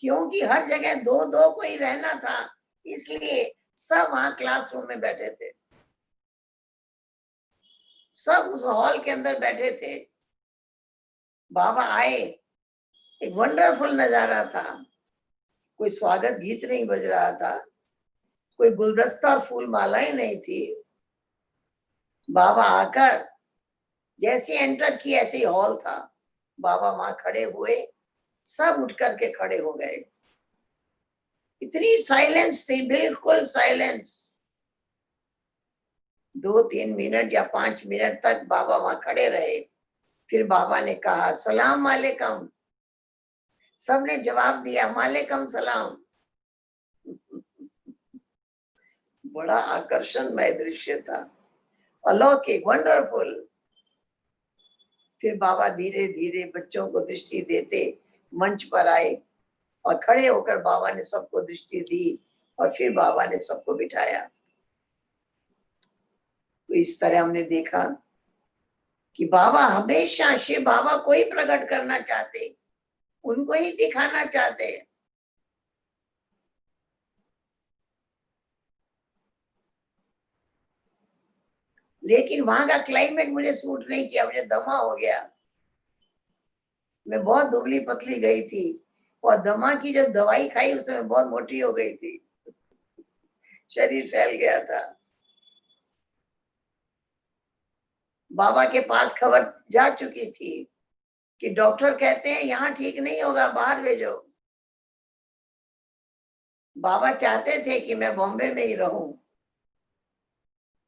क्योंकि हर जगह 2-2 को ही रहना था, इसलिए सब वहां क्लासरूम में बैठे थे, सब उस हॉल के अंदर बैठे थे। बाबा आए, एक वंडरफुल नजारा था। कोई स्वागत गीत नहीं बज रहा था, कोई गुलदस्ता फूल मालाएं नहीं थी। बाबा आकर जैसे एंटर की ऐसे ही हॉल था। बाबा वहां खड़े हुए, सब उठ करके खड़े हो गए। इतनी साइलेंस थी, बिल्कुल साइलेंस। 2-3 मिनट या 5 मिनट तक बाबा वहां खड़े रहे। फिर बाबा ने कहा सलाम वालेकुम। सबने जवाब दिया वालेकुम सलाम। बड़ा आकर्षणमय दृश्य था, अलौकिक, वंडरफुल। फिर बाबा धीरे धीरे बच्चों को दृष्टि देते मंच पर आए और खड़े होकर बाबा ने सबको दृष्टि दी, और फिर बाबा ने सबको बिठाया। तो इस तरह हमने देखा कि बाबा हमेशा शिव बाबा को ही प्रकट करना चाहते, उनको ही दिखाना चाहते। लेकिन वहां का क्लाइमेट मुझे सूट नहीं किया, मुझे दमा हो गया। मैं बहुत दुबली पतली गई थी, और दमा की जब दवाई खाई उसमें मैं बहुत मोटी हो गई थी, शरीर फैल गया था। बाबा के पास खबर जा चुकी थी कि डॉक्टर कहते हैं यहाँ ठीक नहीं होगा, बाहर भेजो। बाबा चाहते थे कि मैं बॉम्बे में ही रहूं,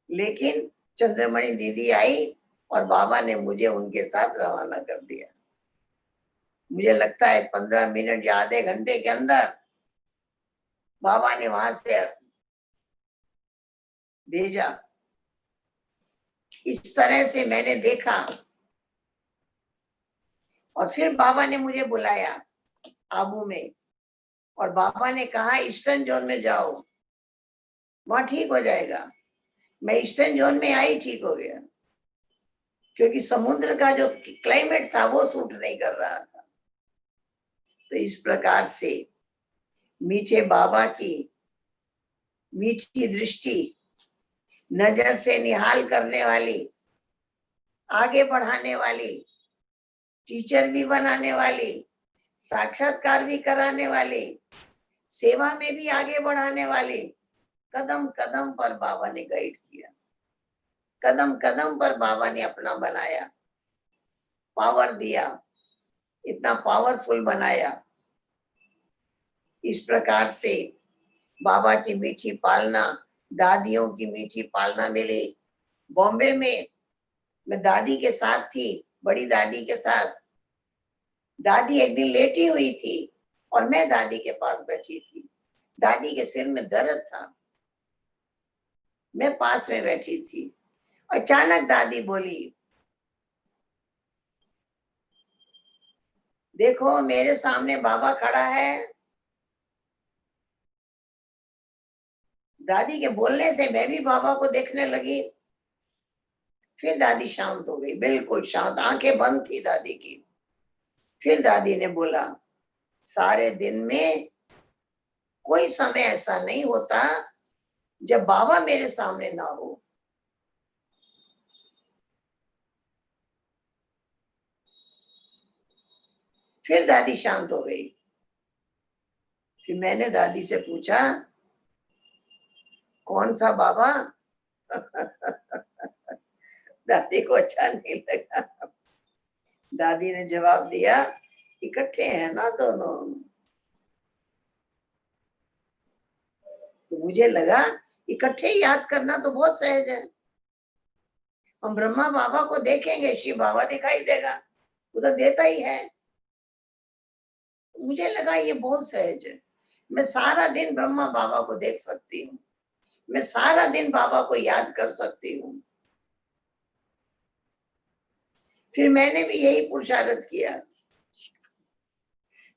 लेकिन चंद्रमणि दीदी आई और बाबा ने मुझे उनके साथ रवाना कर दिया। मुझे लगता है 15 मिनट या आधे घंटे के अंदर बाबा ने वहां से भेजा। इस तरह से मैंने देखा, और फिर बाबा ने मुझे बुलाया आबू में, और बाबा ने कहा ईस्टर्न जोन में जाओ, वहां ठीक हो जाएगा। मैं ईस्टर्न जोन में आई, ठीक हो गया, क्योंकि समुद्र का जो क्लाइमेट था वो सूट नहीं कर रहा था। तो इस प्रकार से मीठे बाबा की मीठी दृष्टि, नजर से निहाल करने वाली, आगे बढ़ाने वाली, टीचर भी बनाने वाली, साक्षात्कार भी कराने वाली, सेवा में भी आगे बढ़ाने वाली, कदम कदम पर बाबा ने गाइड किया। कदम कदम पर बाबा ने अपना बनाया, पावर दिया, इतना पावरफुल बनाया। इस प्रकार से बाबा की मीठी पालना, दादियों की मीठी पालना मिली। बॉम्बे में मैं दादी के साथ थी, बड़ी दादी के साथ। दादी एक दिन लेटी हुई थी और मैं दादी के पास बैठी थी। दादी के सिर में दर्द था, मैं पास में बैठी थी। अचानक दादी बोली, देखो मेरे सामने बाबा खड़ा है। दादी के बोलने से मैं भी बाबा को देखने लगी। फिर दादी शांत हो गई, बिल्कुल शांत, आंखें बंद थी दादी की। फिर दादी ने बोला, सारे दिन में कोई समय ऐसा नहीं होता जब बाबा मेरे सामने ना हो। फिर दादी शांत हो गई। फिर मैंने दादी से पूछा, कौन सा बाबा? दादी को अच्छा नहीं लगा। दादी ने जवाब दिया, इकट्ठे हैं ना दोनों। तो मुझे लगा इकट्ठे याद करना तो बहुत सहज है। हम ब्रह्मा बाबा को देखेंगे, शिव बाबा दिखाई देगा, वो तो देता ही है। मुझे लगा ये बहुत सहज है। मैं सारा दिन ब्रह्मा बाबा को देख सकती हूँ, मैं सारा दिन बाबा को याद कर सकती हूँ। फिर मैंने भी यही पुरुषार्थ किया,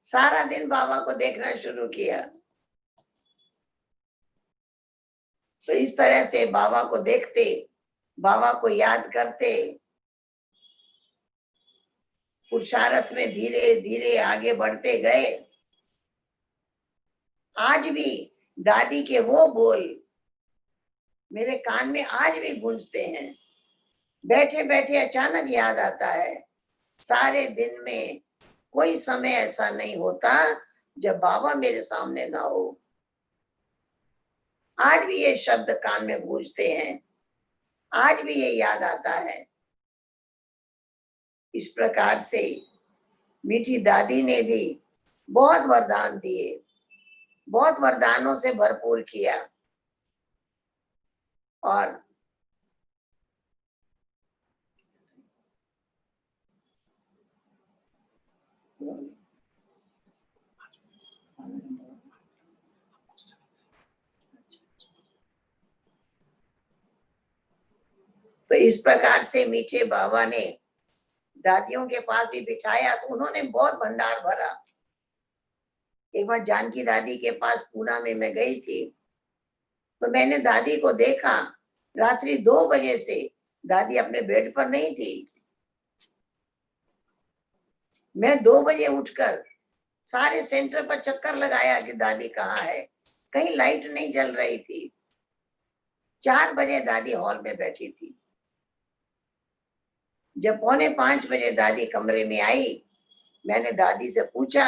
सारा दिन बाबा को देखना शुरू किया। तो इस तरह से बाबा को देखते, बाबा को याद करते, पुरुषार्थ में धीरे धीरे आगे बढ़ते गए। आज भी दादी के वो बोल मेरे कान में आज भी गूंजते हैं। बैठे बैठे अचानक याद आता है, सारे दिन में कोई समय ऐसा नहीं होता जब बाबा मेरे सामने ना हो। आज भी ये शब्द कान में गूंजते हैं, आज भी ये याद आता है। इस प्रकार से मीठी दादी ने भी बहुत वरदान दिए, बहुत वरदानों से भरपूर किया। और तो इस प्रकार से मीठे बाबा ने दादियों के पास भी बिठाया, तो उन्होंने बहुत भंडार भरा। एक बार जानकी दादी के पास पूना में मैं गई थी, तो मैंने दादी को देखा, रात्रि 2 बजे से दादी अपने बेड पर नहीं थी। मैं 2 बजे उठकर सारे सेंटर पर चक्कर लगाया कि दादी कहाँ है, कहीं लाइट नहीं जल रही थी। 4 बजे दादी हॉल में बैठी थी। जब 4:45 बजे दादी कमरे में आई, मैंने दादी से पूछा,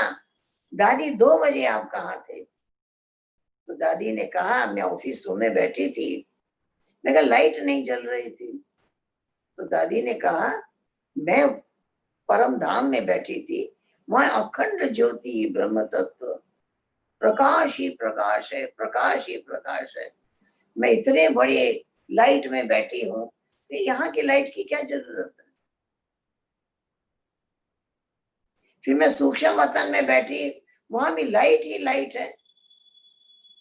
दादी 2 बजे आप कहाँ थे? तो दादी ने कहा, मैं ऑफिस रूम में बैठी थी। मैं कहा, लाइट नहीं जल रही थी। तो दादी ने कहा, मैं परम धाम में बैठी थी, वहां अखंड ज्योति ब्रह्म तत्व, प्रकाश ही प्रकाश है, प्रकाश ही प्रकाश है। मैं इतने बड़े लाइट में बैठी हूँ, तो यहाँ की लाइट की क्या जरूरत है? फिर मैं सूक्ष्म वतन में बैठी, वहां भी लाइट ही लाइट है।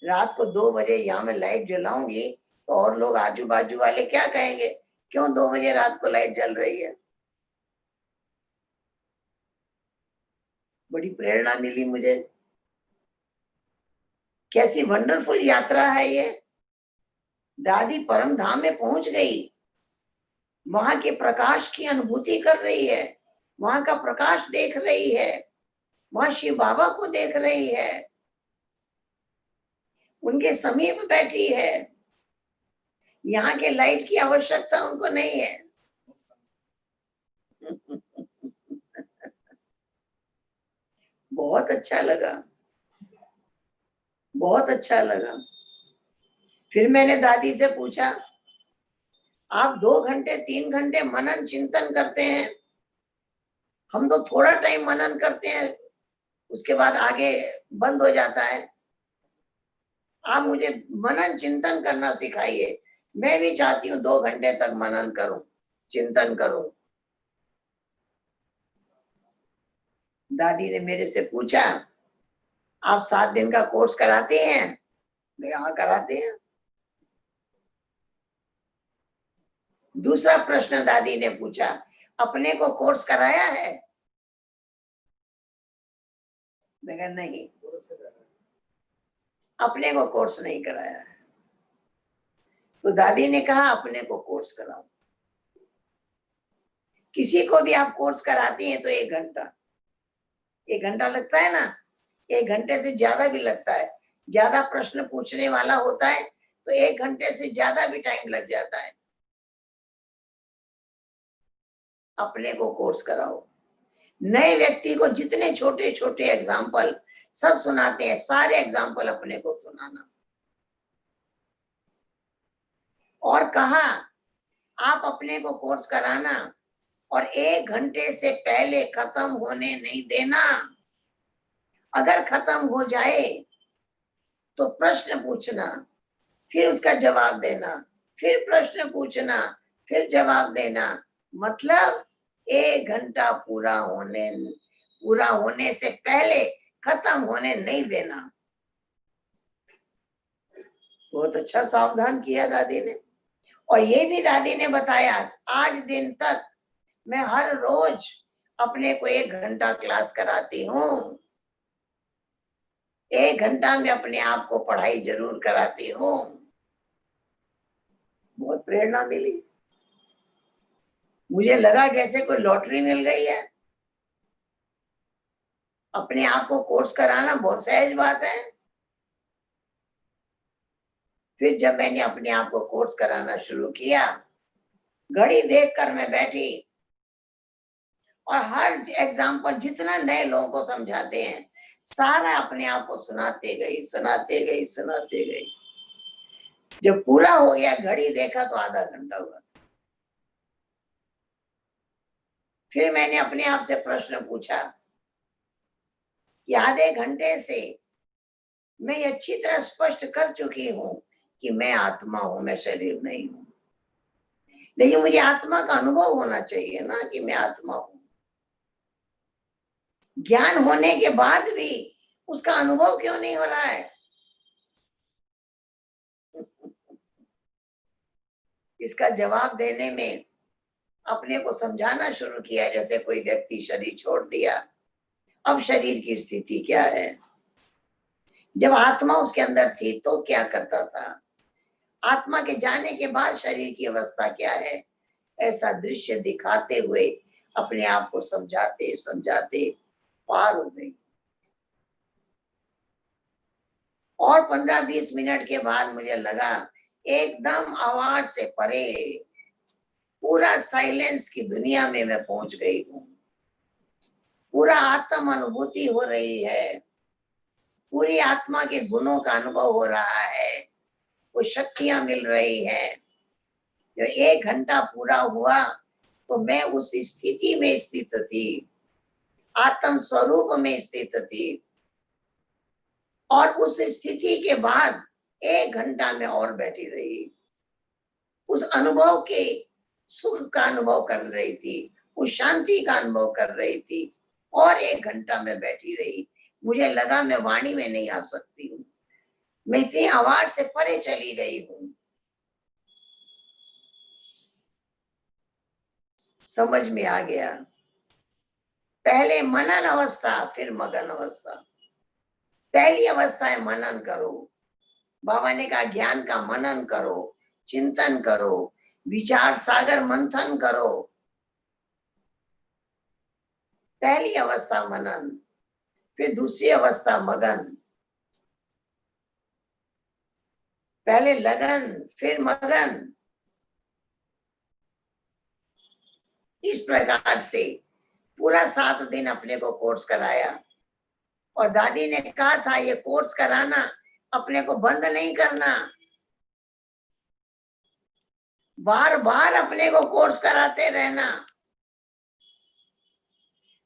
रात को 2 बजे यहाँ में लाइट जलाऊंगी तो और लोग आजू बाजू वाले क्या कहेंगे, क्यों 2 बजे रात को लाइट जल रही है? बड़ी प्रेरणा मिली मुझे। कैसी वंडरफुल यात्रा है ये। दादी परम धाम में पहुंच गई, वहां के प्रकाश की अनुभूति कर रही है, वहां का प्रकाश देख रही है, वहां शिव बाबा को देख रही है, उनके समीप बैठी है। यहाँ के लाइट की आवश्यकता उनको नहीं है। बहुत अच्छा लगा, बहुत अच्छा लगा। फिर मैंने दादी से पूछा, आप 2 घंटे 3 घंटे मनन चिंतन करते हैं, हम तो थोड़ा टाइम मनन करते हैं, उसके बाद आगे बंद हो जाता है। आप मुझे मनन चिंतन करना सिखाइए। मैं भी चाहती हूँ 2 घंटे तक मनन करूं, चिंतन करूं। दादी ने मेरे से पूछा, आप 7 दिन का कोर्स कराते हैं? मैं हाँ कराते हैं। दूसरा प्रश्न दादी ने पूछा, अपने को कोर्स कराया है? मैं कहा नहीं, अपने को कोर्स नहीं कराया है। तो दादी ने कहा अपने को कोर्स कराओ। किसी को भी आप कोर्स कराती हैं तो 1 घंटा, 1 घंटा लगता है ना, 1 घंटे से ज्यादा भी लगता है। ज्यादा प्रश्न पूछने वाला होता है तो 1 घंटे से ज्यादा भी टाइम लग जाता है। अपने को कोर्स कराओ। नए व्यक्ति को जितने छोटे छोटे एग्जाम्पल सब सुनाते हैं, सारे एग्जाम्पल अपने को सुनाना। और कहा आप अपने को कोर्स कराना और 1 घंटे से पहले खत्म होने नहीं देना। अगर खत्म हो जाए तो प्रश्न पूछना, फिर उसका जवाब देना, फिर प्रश्न पूछना, फिर जवाब देना। मतलब 1 घंटा पूरा होने से पहले खत्म होने नहीं देना। बहुत अच्छा सावधान किया दादी ने। और ये भी दादी ने बताया, आज दिन तक मैं हर रोज अपने को 1 घंटा क्लास कराती हूँ। 1 घंटा में अपने आप को पढ़ाई जरूर कराती हूँ। बहुत प्रेरणा मिली। मुझे लगा जैसे कोई लॉटरी मिल गई है। अपने आप को कोर्स कराना बहुत सहज बात है। फिर जब मैंने अपने आप को कोर्स कराना शुरू किया, घड़ी देखकर मैं बैठी और हर एग्जाम्पल जितना नए लोगों को समझाते हैं सारा अपने आप को सुनाते गई। जब पूरा हो गया, घड़ी देखा तो आधा घंटा हुआ। फिर मैंने अपने आप से प्रश्न पूछा कि आधे घंटे से मैं ये अच्छी तरह स्पष्ट कर चुकी हूं कि मैं आत्मा हूं, मैं शरीर नहीं हूं। लेकिन मुझे आत्मा का अनुभव होना चाहिए ना कि मैं आत्मा हूं। ज्ञान होने के बाद भी उसका अनुभव क्यों नहीं हो रहा है? इसका जवाब देने में अपने को समझाना शुरू किया। जैसे कोई व्यक्ति शरीर छोड़ दिया, अब शरीर की स्थिति क्या है? जब आत्मा उसके अंदर थी तो क्या करता था? आत्मा के जाने के बाद शरीर की अवस्था क्या है? ऐसा दृश्य दिखाते हुए अपने आप को समझाते समझाते पार हो गई। और 15-20 मिनट के बाद मुझे लगा एकदम आवाज से परे पूरा साइलेंस की दुनिया में मैं पहुंच गई हूँ। पूरा आत्म अनुभूति हो रही है, पूरी आत्मा के गुणों का अनुभव हो रहा है, वो शक्तियां मिल रही है। जो 1 घंटा पूरा हुआ तो मैं उस स्थिति में स्थित थी, आत्म स्वरूप में स्थित थी। और उस स्थिति के बाद 1 घंटा में और बैठी रही, उस अनुभव के सुख का अनुभव कर रही थी, उस शांति का अनुभव कर रही थी। और 1 घंटा में बैठी रही। मुझे लगा मैं वाणी में नहीं आ सकती हूँ, मैं इतनी आवाज से परे चली गई हूँ। समझ में आ गया। पहले मनन अवस्था, फिर मगन अवस्था। पहली अवस्था है मनन करो। बाबा ने कहा ज्ञान का मनन करो, चिंतन करो, विचार सागर मंथन करो। पहली अवस्था मनन, फिर दूसरी अवस्था मगन। पहले लगन, फिर मगन। इस प्रकार से पूरा 7 दिन अपने को कोर्स कराया। और दादी ने कहा था ये कोर्स कराना, अपने को बंद नहीं करना, बार बार अपने को कोर्स कराते रहना,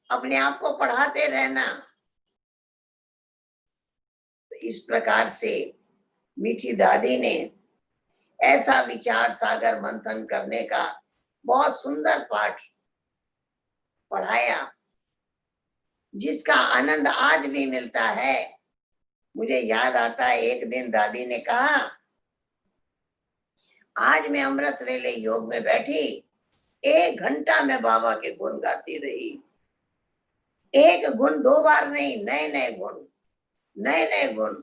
अपने आप को पढ़ाते रहना। तो इस प्रकार से मीठी दादी ने ऐसा विचार सागर मंथन करने का बहुत सुंदर पाठ पढ़ाया, जिसका आनंद आज भी मिलता है। मुझे याद आता है, एक दिन दादी ने कहा, आज मैं अमृत वेले योग में बैठी, 1 घंटा मैं बाबा के गुण गाती रही। 1 गुण 2 बार नहीं, नए नए गुण, नए नए गुण।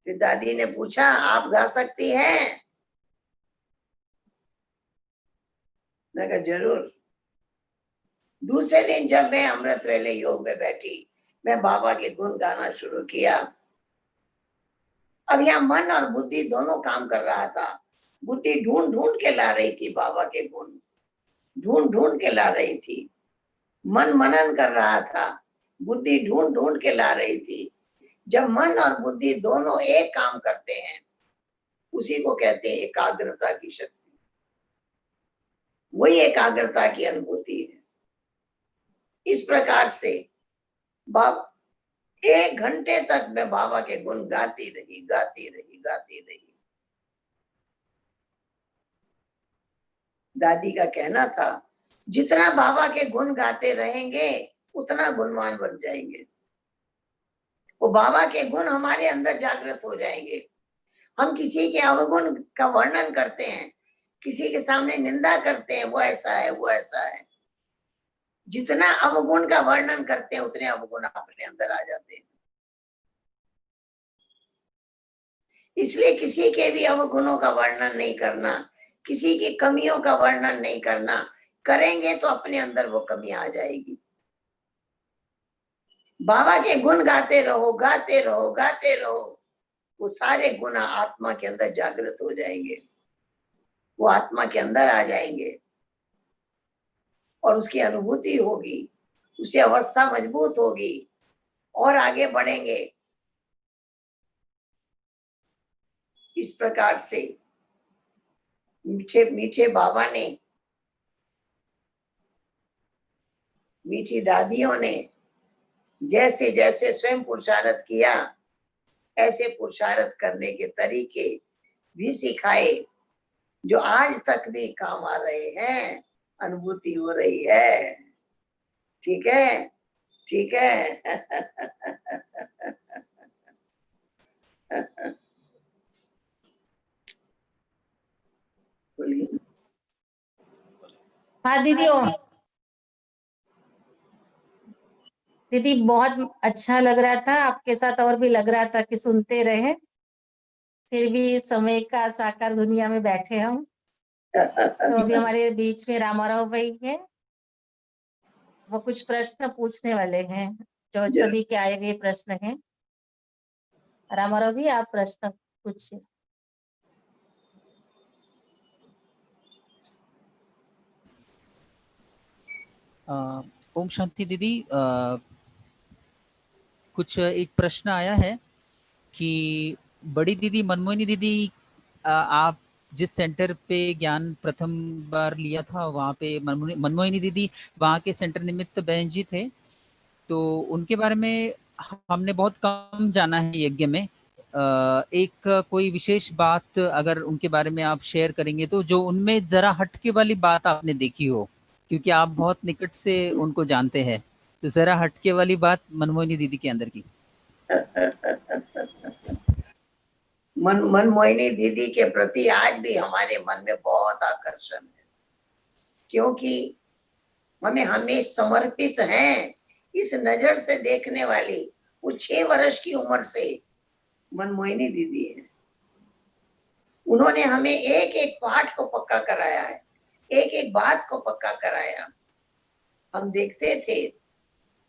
फिर दादी ने पूछा, आप गा सकती हैं? मैं कहा जरूर। दूसरे दिन जब मैं अमृत वेले योग में बैठी, मैं बाबा के गुण गाना शुरू किया। अब यहाँ मन और बुद्धि दोनों काम कर रहा था। बुद्धि ढूंढ ढूंढ के ला रही थी बाबा के गुण, ढूंढ ढूंढ के ला रही थी। मन मनन कर रहा था, बुद्धि ढूंढ ढूंढ के ला रही थी। जब मन और बुद्धि दोनों एक काम करते हैं, उसी को कहते हैं एकाग्रता की शक्ति। वही एकाग्रता की अनुभूति है। इस प्रकार से बाबा 1 घंटे तक मैं बाबा के गुण गाती रही, गाती रही, गाती रही। दादी का कहना था, जितना बाबा के गुण गाते रहेंगे उतना गुणवान बन जाएंगे। वो बाबा के गुण हमारे अंदर जागृत हो जाएंगे। हम किसी के अवगुण का वर्णन करते हैं, किसी के सामने निंदा करते हैं, वो ऐसा है, वो ऐसा है। जितना अवगुण का वर्णन करते हैं, उतने अवगुण अपने अंदर आ जाते हैं। इसलिए किसी के भी अवगुणों का वर्णन नहीं करना, किसी की कमियों का वर्णन नहीं करना। करेंगे तो अपने अंदर वो कमी आ जाएगी। बाबा के गुण गाते रहो, गाते रहो, गाते रहो। वो सारे गुण आत्मा के अंदर जागृत हो जाएंगे, वो आत्मा के अंदर आ जाएंगे और उसकी अनुभूति होगी, उसकी अवस्था मजबूत होगी और आगे बढ़ेंगे। इस प्रकार से मीठे मीठे बाबा ने, मीठी दादियों ने जैसे जैसे स्वयं पुरुषार्थ किया, ऐसे पुरुषार्थ करने के तरीके भी सिखाए, जो आज तक भी काम आ रहे हैं। अनुभूति हो रही है। ठीक है, ठीक है। बोलिए। हाँ दीदी, दीदी बहुत अच्छा लग रहा था आपके साथ, और भी लग रहा था कि सुनते रहे। फिर भी समय का साकार दुनिया में बैठे हम। तो अभी हमारे बीच में रामाराव भाई है, वो कुछ प्रश्न पूछने वाले हैं, जो सभी के आए हुए प्रश्न हैं। रामाराव भी, आप प्रश्न पूछिए। ओम शांति दीदी। कुछ एक प्रश्न आया है कि बड़ी दीदी मनमोहिनी दीदी, आप जिस सेंटर पे ज्ञान प्रथम बार लिया था, वहाँ पे मनमोहिनी दीदी वहाँ के सेंटर निमित्त बहन जी थे, तो उनके बारे में हमने बहुत कम जाना है यज्ञ में। एक कोई विशेष बात अगर उनके बारे में आप शेयर करेंगे तो, जो उनमें जरा हटके वाली बात आपने देखी हो, क्योंकि आप बहुत निकट से उनको जानते हैं, तो जरा हटके वाली बात मनमोहिनी दीदी के अंदर की। मनमोहिनी दीदी के प्रति आज भी हमारे मन में बहुत आकर्षण है, क्योंकि हमें हमेशा समर्पित हैं। इस नजर से देखने वाली वो 6 वर्ष की उम्र से मनमोहिनी दीदी है। उन्होंने हमें एक एक पाठ को पक्का कराया है, एक एक बात को पक्का कराया। हम देखते थे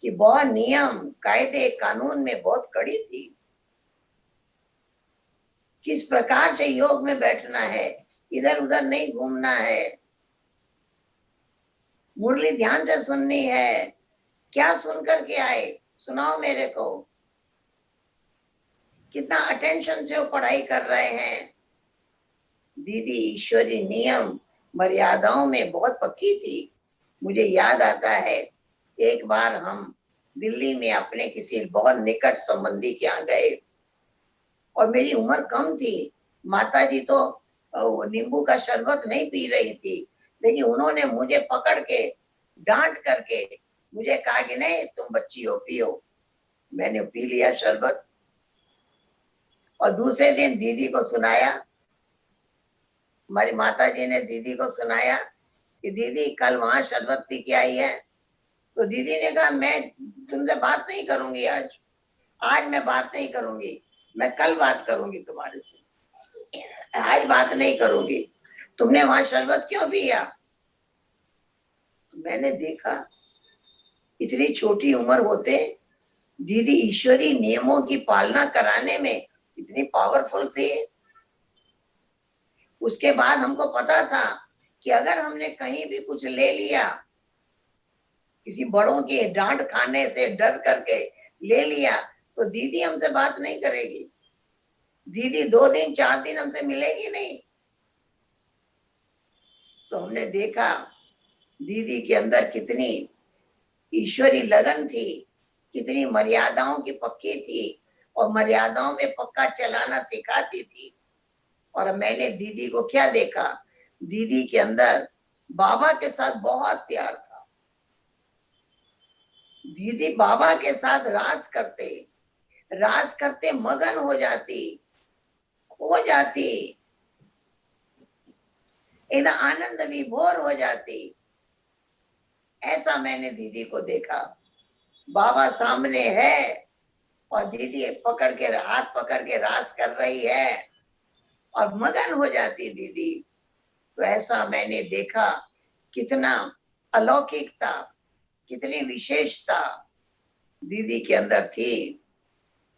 कि बहुत नियम कायदे कानून में बहुत कड़ी थी, किस प्रकार से योग में बैठना है, इधर उधर नहीं घूमना है, मुरली ध्यान से सुननी है। क्या सुन करके आए, सुनाओ मेरे को। कितना अटेंशन से वो पढ़ाई कर रहे हैं। दीदी ईश्वरी नियम मर्यादाओं में बहुत पक्की थी। मुझे याद आता है, एक बार हम दिल्ली में अपने किसी बहुत निकट संबंधी के यहाँ गए और मेरी उम्र कम थी। माता जी तो वो नींबू का शरबत नहीं पी रही थी, लेकिन उन्होंने मुझे पकड़ के डांट करके मुझे कहा कि नहीं तुम बच्ची हो, पियो। मैंने पी लिया शरबत और दूसरे दिन दीदी को सुनाया। हमारी माता जी ने दीदी को सुनाया कि दीदी कल वहां शरबत पी के आई है। तो दीदी ने कहा मैं तुमसे बात नहीं करूंगी, आज मैं बात नहीं करूंगी, मैं कल बात करूंगी तुम्हारे से, आज बात नहीं करूंगी। तुमने वहां शरबत क्यों पिया? मैंने देखा इतनी छोटी उम्र होते दीदी ईश्वरी नियमों की पालना कराने में इतनी पावरफुल थी। उसके बाद हमको पता था कि अगर हमने कहीं भी कुछ ले लिया, किसी बड़ों की डांट खाने से डर करके ले लिया, तो दीदी हमसे बात नहीं करेगी, दीदी 2 दिन 4 दिन हमसे मिलेगी नहीं। तो हमने देखा दीदी के अंदर कितनी ईश्वरी लगन थी, कितनी मर्यादाओं की पक्की थी और मर्यादाओं में पक्का चलाना सिखाती थी। और मैंने दीदी को क्या देखा, दीदी के अंदर बाबा के साथ बहुत प्यार था। दीदी बाबा के साथ रास करते मगन हो जाती, खो जाती, एकदम आनंद विभोर हो जाती। ऐसा मैंने दीदी को देखा। बाबा सामने है और दीदी पकड़ के हाथ पकड़ के रास कर रही है और मगन हो जाती दीदी। तो ऐसा मैंने देखा, कितना अलौकिकता, कितनी विशेषता दीदी के अंदर थी।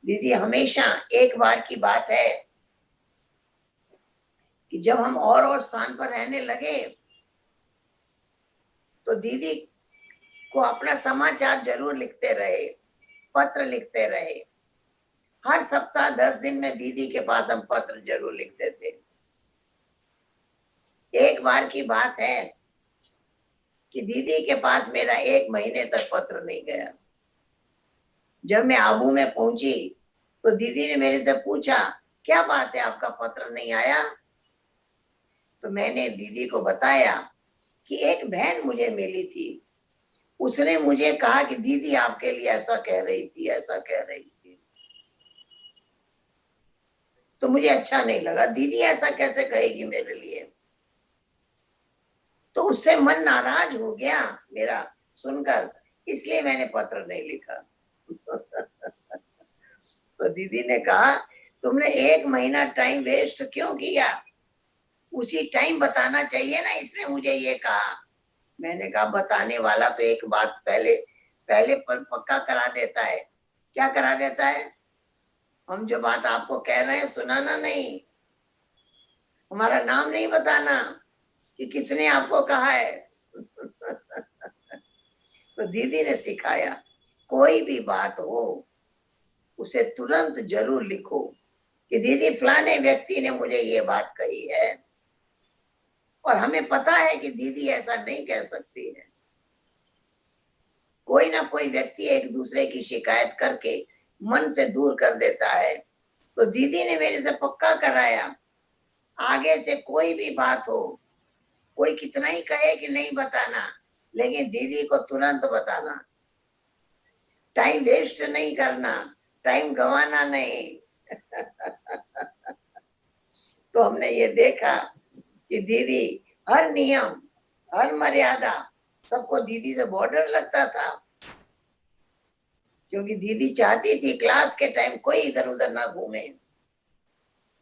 दीदी हमेशा, एक बार की बात है कि जब हम और स्थान पर रहने लगे तो दीदी को अपना समाचार जरूर लिखते रहे, पत्र लिखते रहे। हर सप्ताह 10 दिन में दीदी के पास हम पत्र जरूर लिखते थे। एक बार की बात है कि दीदी के पास मेरा 1 महीने तक पत्र नहीं गया। जब मैं आबू में पहुंची तो दीदी ने मेरे से पूछा क्या बात है, आपका पत्र नहीं आया? तो मैंने दीदी को बताया कि एक बहन मुझे मिली थी, उसने मुझे कहा कि दीदी आपके लिए ऐसा कह रही थी, ऐसा कह रही थी। तो मुझे अच्छा नहीं लगा, दीदी ऐसा कैसे कहेगी मेरे लिए। तो उससे मन नाराज हो गया मेरा सुनकर, इसलिए मैंने पत्र नहीं लिखा। तो दीदी ने कहा तुमने 1 महीना टाइम वेस्ट क्यों किया, उसी टाइम बताना चाहिए ना, इसने मुझे ये कहा। मैंने कहा बताने वाला तो एक बात पहले पर पक्का करा देता है। क्या करा देता है? हम जो बात आपको कह रहे हैं सुनाना नहीं, हमारा नाम नहीं बताना कि किसने आपको कहा है। तो दीदी ने सिखाया कोई भी बात हो उसे तुरंत जरूर लिखो कि दीदी फलाने व्यक्ति ने मुझे ये बात कही है। और हमें पता है कि दीदी ऐसा नहीं कह सकती है। कोई ना कोई व्यक्ति एक दूसरे की शिकायत करके मन से दूर कर देता है। तो दीदी ने मेरे से पक्का कराया आगे से कोई भी बात हो, कोई कितना ही कहे कि नहीं बताना, लेकिन दीदी को तुरंत बताना, टाइम वेस्ट नहीं करना, टाइम गंवाना नहीं। तो हमने ये देखा कि दीदी हर नियम, हर मर्यादा, सबको दीदी से बॉर्डर लगता था, क्योंकि दीदी चाहती थी क्लास के टाइम कोई इधर उधर ना घूमे।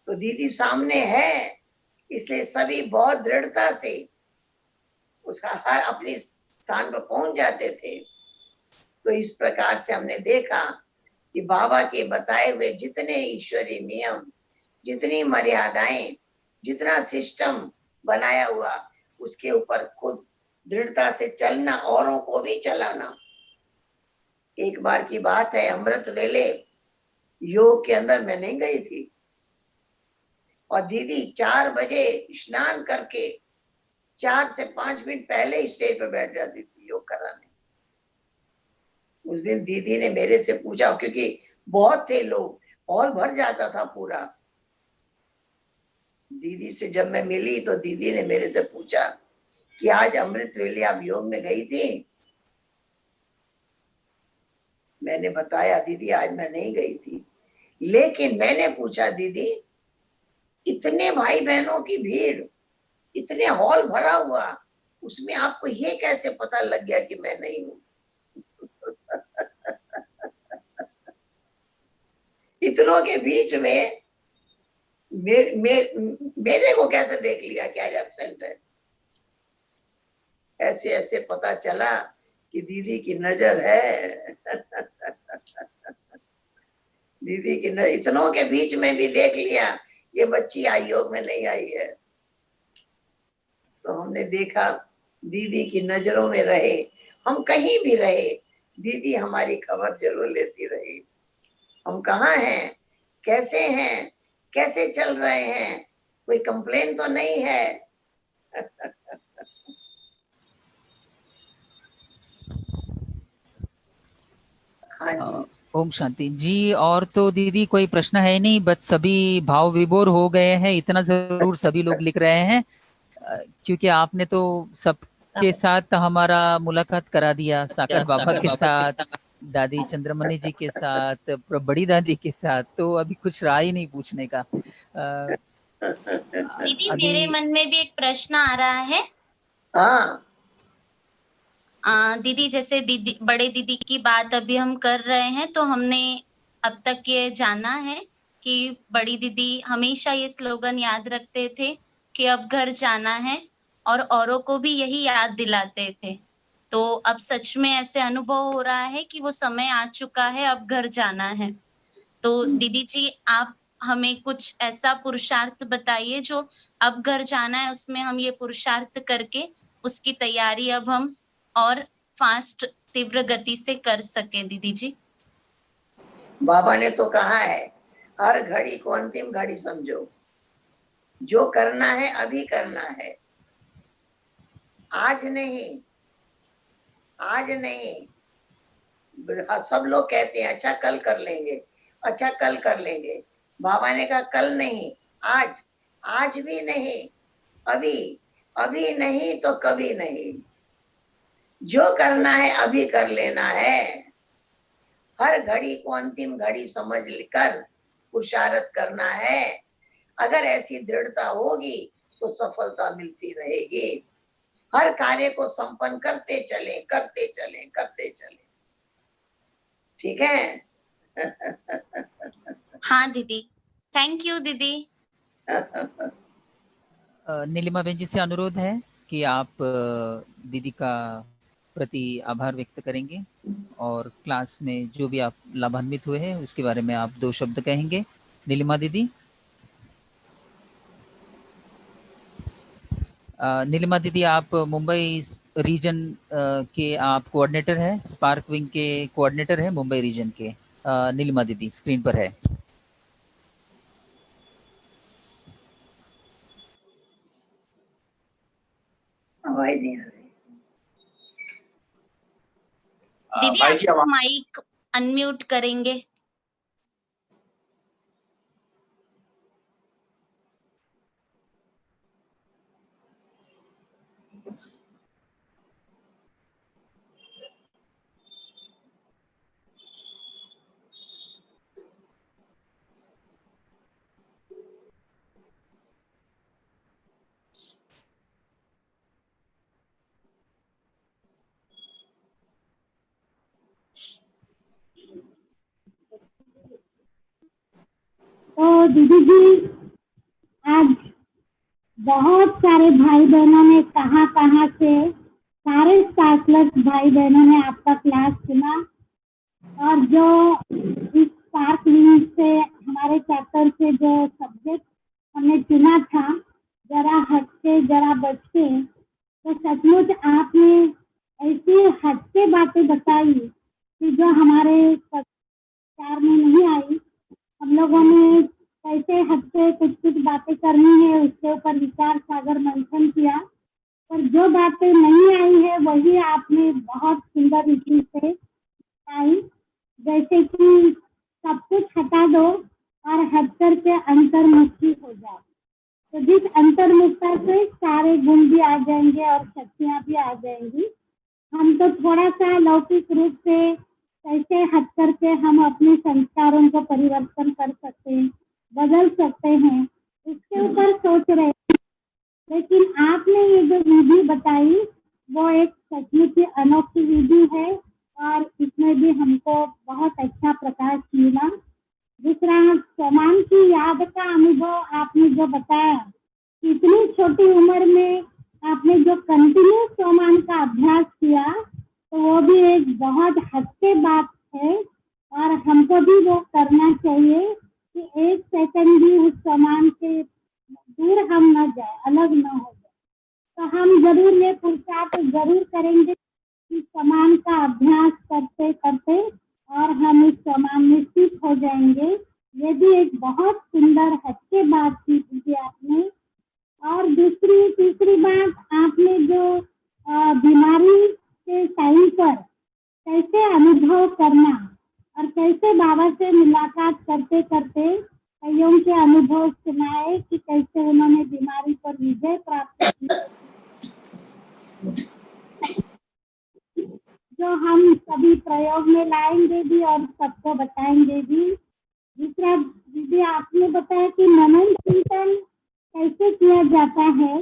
तो दीदी सामने है, इसलिए सभी बहुत दृढ़ता से उसका हर अपने स्थान पर पहुंच जाते थे। तो इस प्रकार से हमने देखा कि बाबा के बताए हुए जितने ईश्वरीय नियम, जितनी मर्यादाएं, जितना सिस्टम बनाया हुआ, उसके ऊपर खुद दृढ़ता से चलना, औरों को भी चलाना। एक बार की बात है, अमृत वेले योग के अंदर मैं नहीं गई थी और दीदी 4 बजे स्नान करके 4 से 5 मिनट पहले स्टेज पर बैठ जाती थी योग कराने। उस दिन दीदी ने मेरे से पूछा, क्योंकि बहुत थे लोग, हॉल भर जाता था पूरा। दीदी से जब मैं मिली तो दीदी ने मेरे से पूछा कि आज अमृत वेले आप योग में गई थी? मैंने बताया दीदी आज मैं नहीं गई थी। लेकिन मैंने पूछा दीदी इतने भाई बहनों की भीड़, इतने हॉल भरा हुआ, उसमें आपको ये कैसे पता लग गया कि मैं नहीं हूं? इतनों के बीच में मेरे को कैसे देख लिया कि आज एब्सेंट है? ऐसे ऐसे पता चला कि दीदी की नजर है। दीदी की नजर, इतनों के बीच में भी देख लिया ये बच्ची आई योग में नहीं आई है। तो हमने देखा दीदी की नजरों में रहे, हम कहीं भी रहे, दीदी हमारी खबर जरूर लेती रही। हम कहाँ हैं, कैसे हैं, कैसे चल रहे हैं, कोई कंप्लेन तो नहीं है। हाँ जी। ओम शांति जी। और तो दीदी कोई प्रश्न है नहीं, बस सभी भाव विभोर हो गए हैं, इतना जरूर सभी लोग लिख रहे हैं क्योंकि आपने तो सबके साथ हमारा मुलाकात करा दिया, साकर बाबा के साथ, दादी चंद्रमणि जी के साथ, बड़ी दादी के साथ, तो अभी कुछ रहा ही नहीं पूछने का। दीदी अभी मेरे मन में भी एक प्रश्न आ रहा है। हाँ दीदी जैसे दीदी बड़े दीदी की बात अभी हम कर रहे हैं, तो हमने अब तक ये जाना है कि बड़ी दीदी हमेशा ये स्लोगन याद रखते थे कि अब घर जाना है, और औरों को भी यही याद दिलाते थे। तो अब सच में ऐसे अनुभव हो रहा है कि वो समय आ चुका है, अब घर जाना है। तो दीदी जी आप हमें कुछ ऐसा पुरुषार्थ बताइए जो अब घर जाना है, उसमें हम ये पुरुषार्थ करके उसकी तैयारी अब हम और फास्ट तीव्र गति से कर सके। दीदी जी बाबा ने तो कहा है हर घड़ी को अंतिम घड़ी समझो, जो करना है अभी करना है, आज नहीं, आज नहीं। सब लोग कहते हैं अच्छा कल कर लेंगे, अच्छा कल कर लेंगे। बाबा ने कहा कल नहीं, आज, आज भी नहीं, अभी, अभी नहीं तो कभी नहीं। जो करना है अभी कर लेना है। हर घड़ी को अंतिम घड़ी समझ कर पुरुषार्थ करना है। अगर ऐसी दृढ़ता होगी तो सफलता मिलती रहेगी। हर कार्य को संपन्न करते चले, करते चले, करते चले। ठीक है? हाँ दीदी, थैंक यू दीदी। नीलिमा बहन जी से अनुरोध है कि आप दीदी का प्रति आभार व्यक्त करेंगे और क्लास में जो भी आप लाभान्वित हुए हैं उसके बारे में आप 2 शब्द कहेंगे। नीलिमा दीदी। नीलिमा दीदी आप मुंबई रीजन के आप कोऑर्डिनेटर हैं, स्पार्क विंग के कोऑर्डिनेटर हैं मुंबई रीजन के। नीलिमा दीदी स्क्रीन पर है। आवाज नहीं आ रही दीदी आप माइक अनम्यूट करेंगे। तो दीदी जी आज बहुत सारे भाई बहनों ने कहाँ से, सारे स्टार्टलर्स भाई बहनों ने आपका क्लास सुना, और जो इस स्पार्क विंग से हमारे चैप्टर से जो सब्जेक्ट हमने चुना था, जरा हटके जरा बचके, तो सचमुच आपने ऐसी हटके बातें बताई कि जो हमारे विचार में नहीं आई। हम लोगों ने कैसे हटके कुछ कुछ बातें करनी है उसके ऊपर विचार सागर मंथन किया, पर जो बातें नहीं आई है वही आपने बहुत सुंदर रीति से आई। जैसे कि सब कुछ हटा दो, और हटकर के अंतर्मुखी हो जाए। तो जिस अंतर्मुखता से सारे गुण भी आ जाएंगे और शक्तियां भी आ जाएंगी। हम तो थोड़ा सा लौकिक रूप से कैसे हट करके हम अपने संस्कारों को परिवर्तन कर सकते हैं, बदल सकते हैं, इसके ऊपर सोच रहे हैं। लेकिन आपने ये जो विधि बताई वो एक सचमुच ही अनोखी विधि है और इसमें भी हमको बहुत अच्छा प्रकाश मिला। दूसरा, सोमान की याद का अनुभव आपने जो बताया, इतनी छोटी उम्र में आपने जो कंटिन्यू सोमान का अभ्यास किया, तो वो भी एक बहुत हद के बात है और हमको भी वो करना चाहिए कि एक सेकंड भी उस सोमान से दूर हम न जाए, अलग न हो जाए। तो हम जरूर ये पुरुषार्थ जरूर करेंगे कि समान का अभ्यास करते करते और हम इस समान में स्थित हो जाएंगे। ये भी एक बहुत सुंदर हटके बात की आपने। और तीसरी बात, आपने जो बीमारी के टाइम पर कैसे अनुभव करना और कैसे बाबा से मुलाकात करते करते कईयों के अनुभव सुनाए कि कैसे उन्होंने बीमारी पर विजय प्राप्त की, जो हम सभी प्रयोग में लाएंगे भी और सबको बताएंगे भी। दूसरा दीदी, आपने बताया कि मनन चिंतन कैसे किया जाता है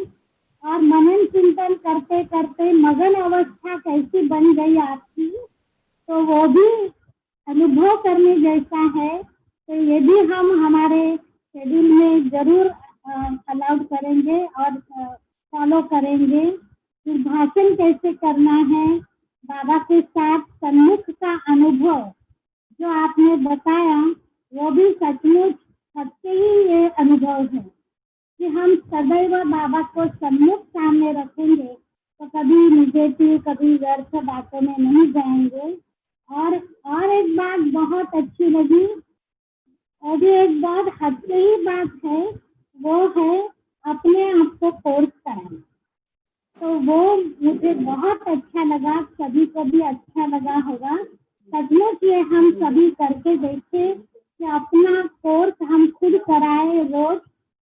और मनन चिंतन करते करते मगन अवस्था कैसी बन गई आपकी, तो वो भी अनुभव करने जैसा है। तो ये भी हम हमारे शेड्यूल में जरूर अलाउड करेंगे और फॉलो करेंगे। फिर भाषण कैसे करना है, बाबा के साथ सन्मुख का अनुभव जो आपने बताया, वो भी सचमुच सच्चे ही ये अनुभव है कि हम सदैव बाबा को सम्मुख सामने रखेंगे तो कभी निगेटिव, कभी व्यर्थ बातों में नहीं जाएंगे। और एक बात बहुत अच्छी लगी, और भी एक बहुत हटके ही बात है, वो है अपने आप को कोर्स कराना। तो वो मुझे बहुत अच्छा लगा, सभी को भी अच्छा लगा होगा। सचमुच ये हम सभी करके देखे कि अपना कोर्स हम खुद कराए रोज,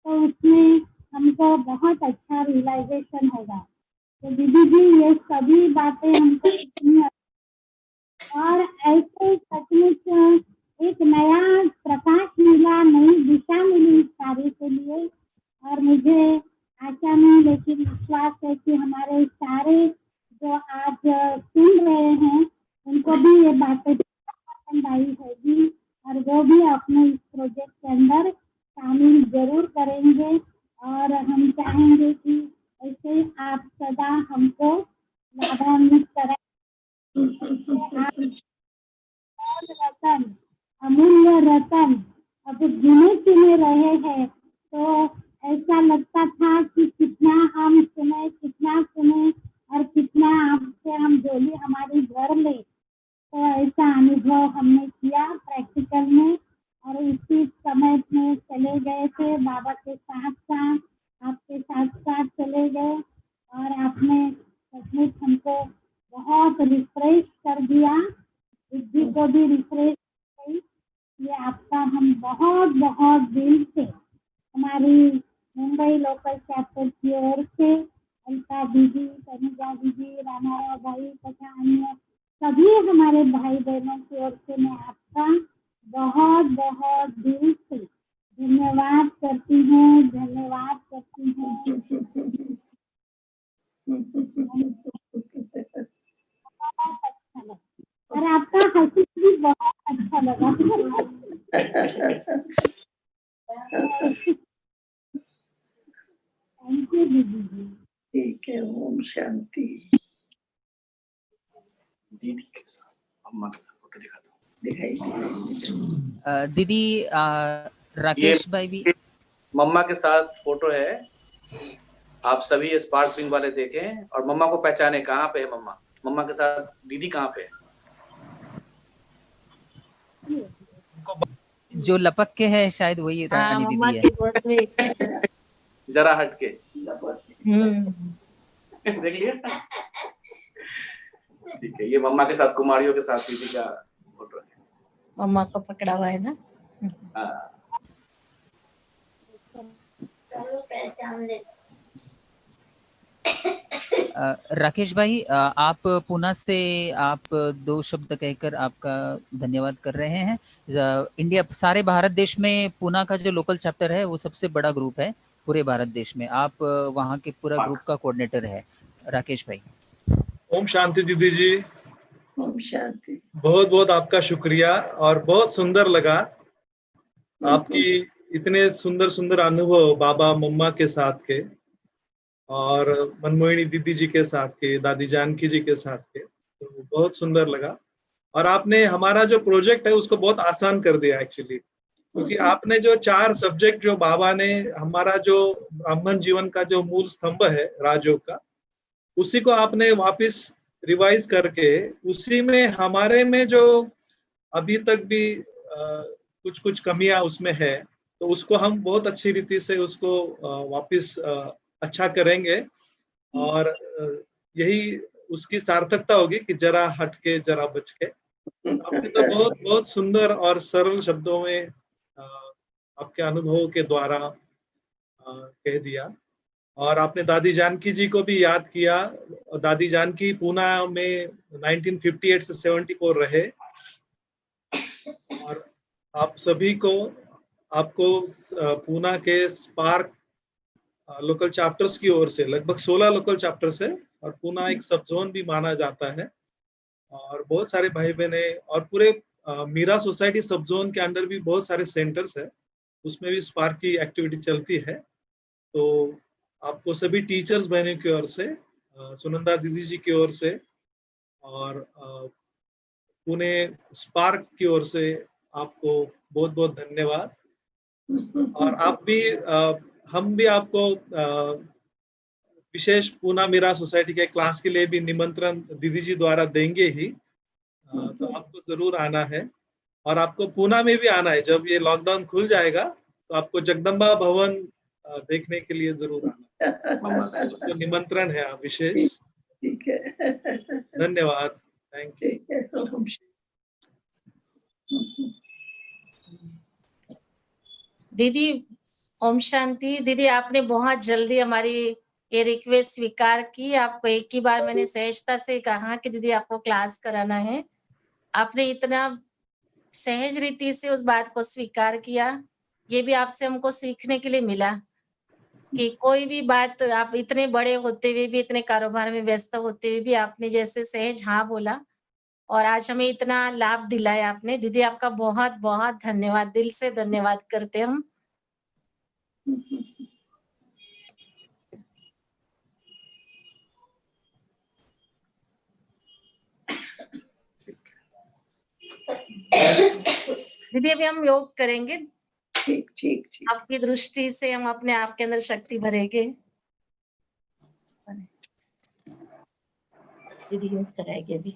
तो उसमें हमको बहुत अच्छा रियलाइजेशन होगा। तो दीदी जी, ये सभी बातें हमको इतनी, और ऐसे सचमुच एक नया प्रकाश मिला, नई दिशा मिली इस कार्य के लिए। और मुझे आशा नहीं लेकिन विश्वास है कि हमारे सारे जो आज सुन रहे हैं उनको भी ये बातें पसंद आई होगी और वो भी अपने इस प्रोजेक्ट के अंदर शामिल जरूर करेंगे। और हम चाहेंगे कि ऐसे आप सदा हमको लाभान्वित करें। रतन, अमूल्य रतन अब गिने चुने रहे हैं, तो ऐसा लगता था कि कितना हम सुने और कितना आपसे हम डोली हमारी घर ले। तो ऐसा अनुभव हमने किया प्रैक्टिकल में, और इसी समय में चले गए थे बाबा के साथ साथ, आपके साथ साथ चले गए और आपने सचमुच हमको बहुत रिफ्रेश कर दिया, बुद्धि को भी रिफ्रेश कर गई। ये आपका हम बहुत बहुत दिल से, हमारी मुंबई लोकल चैप्टर की ओर से, अलका दीदी, तनुजा दीदी, रामाराव भाई तथा अन्य सभी हमारे भाई बहनों की ओर से मैं आपका बहुत बहुत दिल से धन्यवाद करती हूँ, धन्यवाद करती हूँ। बहुत अच्छा लगा और आपका हंसी भी बहुत अच्छा लगा। थैंक यू दीदी जी। ठीक है, ओम शांति। दीदी के साथ अम्मा के साथ फोटो दिखा दो। दिखाई दीदी राकेश भाई भी मम्मा के साथ फोटो है। आप सभी स्पार्क पिन वाले देखें और मम्मा को पहचाने। कहाँ पे है मम्मा? मम्मा के साथ दीदी कहाँ पे है? जो लपक के है शायद वही रानी दीदी है। जरा हटके देख लिया। ठीक है, ये मम्मा के साथ कुमारियों के साथ दीदी का फोटो है। मम्मा को पकड़ा हुआ है ना। हाँ, राकेश भाई, आप पुणे से आप 2 शब्द कहकर आपका धन्यवाद कर रहे हैं। इंडिया, सारे भारत देश में पुणे का जो लोकल चैप्टर है वो सबसे बड़ा ग्रुप है पूरे भारत देश में। आप वहाँ के पूरा ग्रुप का कोऑर्डिनेटर है राकेश भाई। ओम शांति दीदी जी, ओम शांति। बहुत बहुत आपका शुक्रिया और बहुत सुंदर लगा आपकी इतने सुंदर सुंदर अनुभव बाबा मम्मा के साथ के और मनमोहिनी दीदी जी के साथ के, दादी जानकी जी के साथ के, तो बहुत सुंदर लगा। और आपने हमारा जो प्रोजेक्ट है उसको बहुत आसान कर दिया एक्चुअली, क्योंकि आपने जो 4 सब्जेक्ट जो बाबा ने हमारा जो ब्राह्मण जीवन का जो मूल स्तंभ है राजयोग का, उसी को आपने वापस रिवाइज करके उसी में हमारे में जो अभी तक भी कुछ कुछ कमियां उसमें है, तो उसको हम बहुत अच्छी रीति से उसको वापस अच्छा करेंगे। और यही उसकी सार्थकता होगी कि जरा हट के जरा बच के। आपने तो बहुत बहुत सुंदर और सरल शब्दों में आपके अनुभवों के द्वारा कह दिया। और आपने दादी जानकी जी को भी याद किया। दादी जानकी पुणे में 1958 से 74 रहे और आप सभी को, आपको पुणे के स्पार्क लोकल चैप्टर्स की ओर से लगभग 16 लोकल चैप्टर्स है और पुणे एक सब जोन भी माना जाता है। और बहुत सारे भाई बहने और पूरे मीरा सोसाइटी सब जोन के अंडर भी बहुत सारे सेंटर्स है, उसमें भी स्पार्क की एक्टिविटी चलती है। तो आपको सभी टीचर्स बहनों की ओर से, सुनंदा दीदी जी की ओर से और पुणे स्पार्क की ओर से आपको बहुत बहुत धन्यवाद। और आप भी हम भी आपको विशेष पुणे मीरा सोसाइटी के क्लास के लिए भी निमंत्रण दीदी जी द्वारा देंगे ही, तो आपको जरूर आना है। और आपको पुणे में भी आना है, जब ये लॉकडाउन खुल जाएगा तो आपको जगदम्बा भवन देखने के लिए जरूर आना, तो निमंत्रण है आप विशेष। ठीक है, धन्यवाद, थैंक यू। दीदी ओम शांति। दीदी आपने बहुत जल्दी हमारी ये रिक्वेस्ट स्वीकार की। आपको एक ही बार मैंने सहजता से कहा कि दीदी आपको क्लास कराना है, आपने इतना सहज रीति से उस बात को स्वीकार किया। ये भी आपसे हमको सीखने के लिए मिला कि कोई भी बात, आप इतने बड़े होते हुए भी, इतने कारोबार में व्यस्त होते हुए भी आपने जैसे सहज हाँ बोला और आज हमें इतना लाभ दिलाया आपने। दीदी आपका बहुत बहुत धन्यवाद, दिल से धन्यवाद करते हम। दीदी अभी हम योग करेंगे। ठीक ठीक ठीक। आपकी दृष्टि से हम अपने आप के अंदर शक्ति भरेंगे। दीदी योग कराएंगे अभी।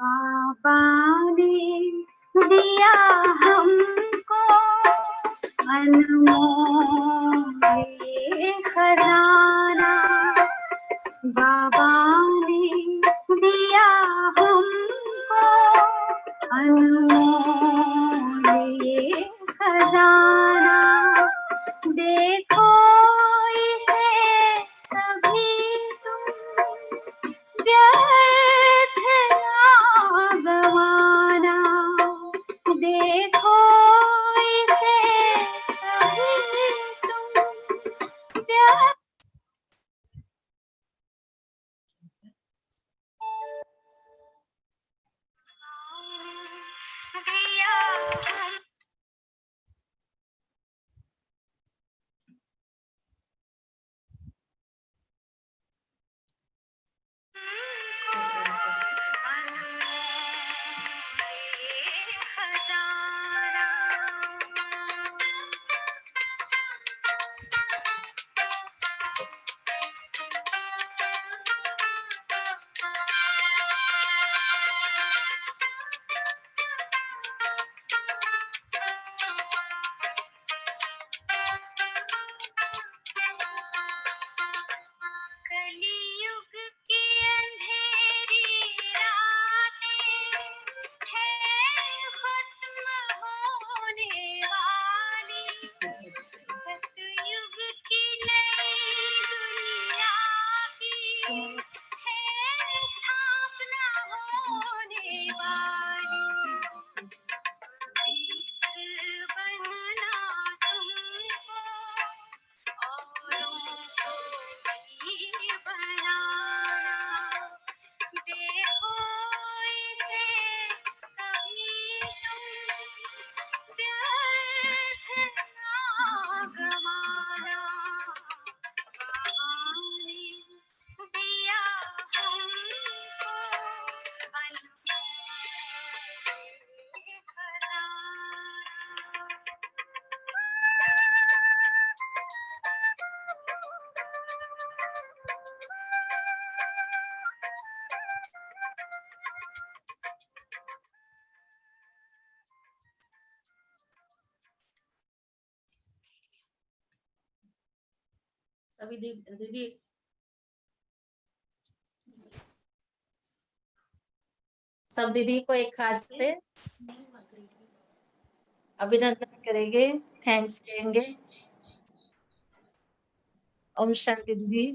बाबा ने दिया हमको अनमोल ये खजाना, बाबा ने दिया हमको अनमोल ये खजाना। देखो इसे सभी तुम व्यर्थ ना गवाना। देखो इसे सभी तुम व्यर्थ सभी दीदी सब दीदी को एक खास से अभिनंदन करेंगे, थैंक्स कहेंगे। ओम शांति दीदी।